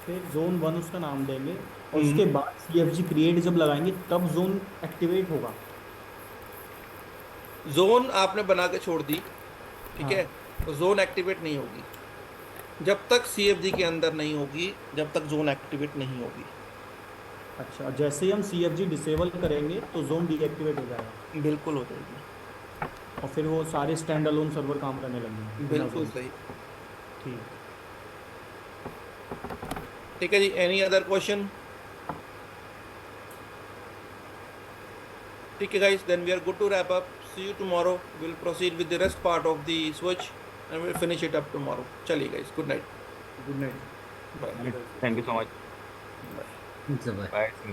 फिर जोन 1 उसका नाम देंगे, और उसके बाद CFG क्रिएट जब लगाएंगे तब जोन एक्टिवेट होगा. जोन आपने बना के छोड़ दी, ठीक हाँ. है, तो जोन एक्टिवेट नहीं होगी जब तक CFG के अंदर नहीं होगी, जब तक जोन एक्टिवेट नहीं होगी. अच्छा, जैसे ही हम CFG डिसेबल करेंगे तो जोन डीएक्टिवेट हो जाएगा, बिल्कुल हो जाएगी. और फिर वो सारे स्टैंड अलोन सर्वर काम करने लगेंगे बिना बिल्कुल zone. सही. ठीक. ठीक है जी. Any other question? ठीक है guys, then we are good to wrap up. See you tomorrow. Will proceed with the rest part of the switch and we'll finish it up tomorrow. चलिए guys, good night. Good night. Bye. Thank you so much. It's a bye. Bye.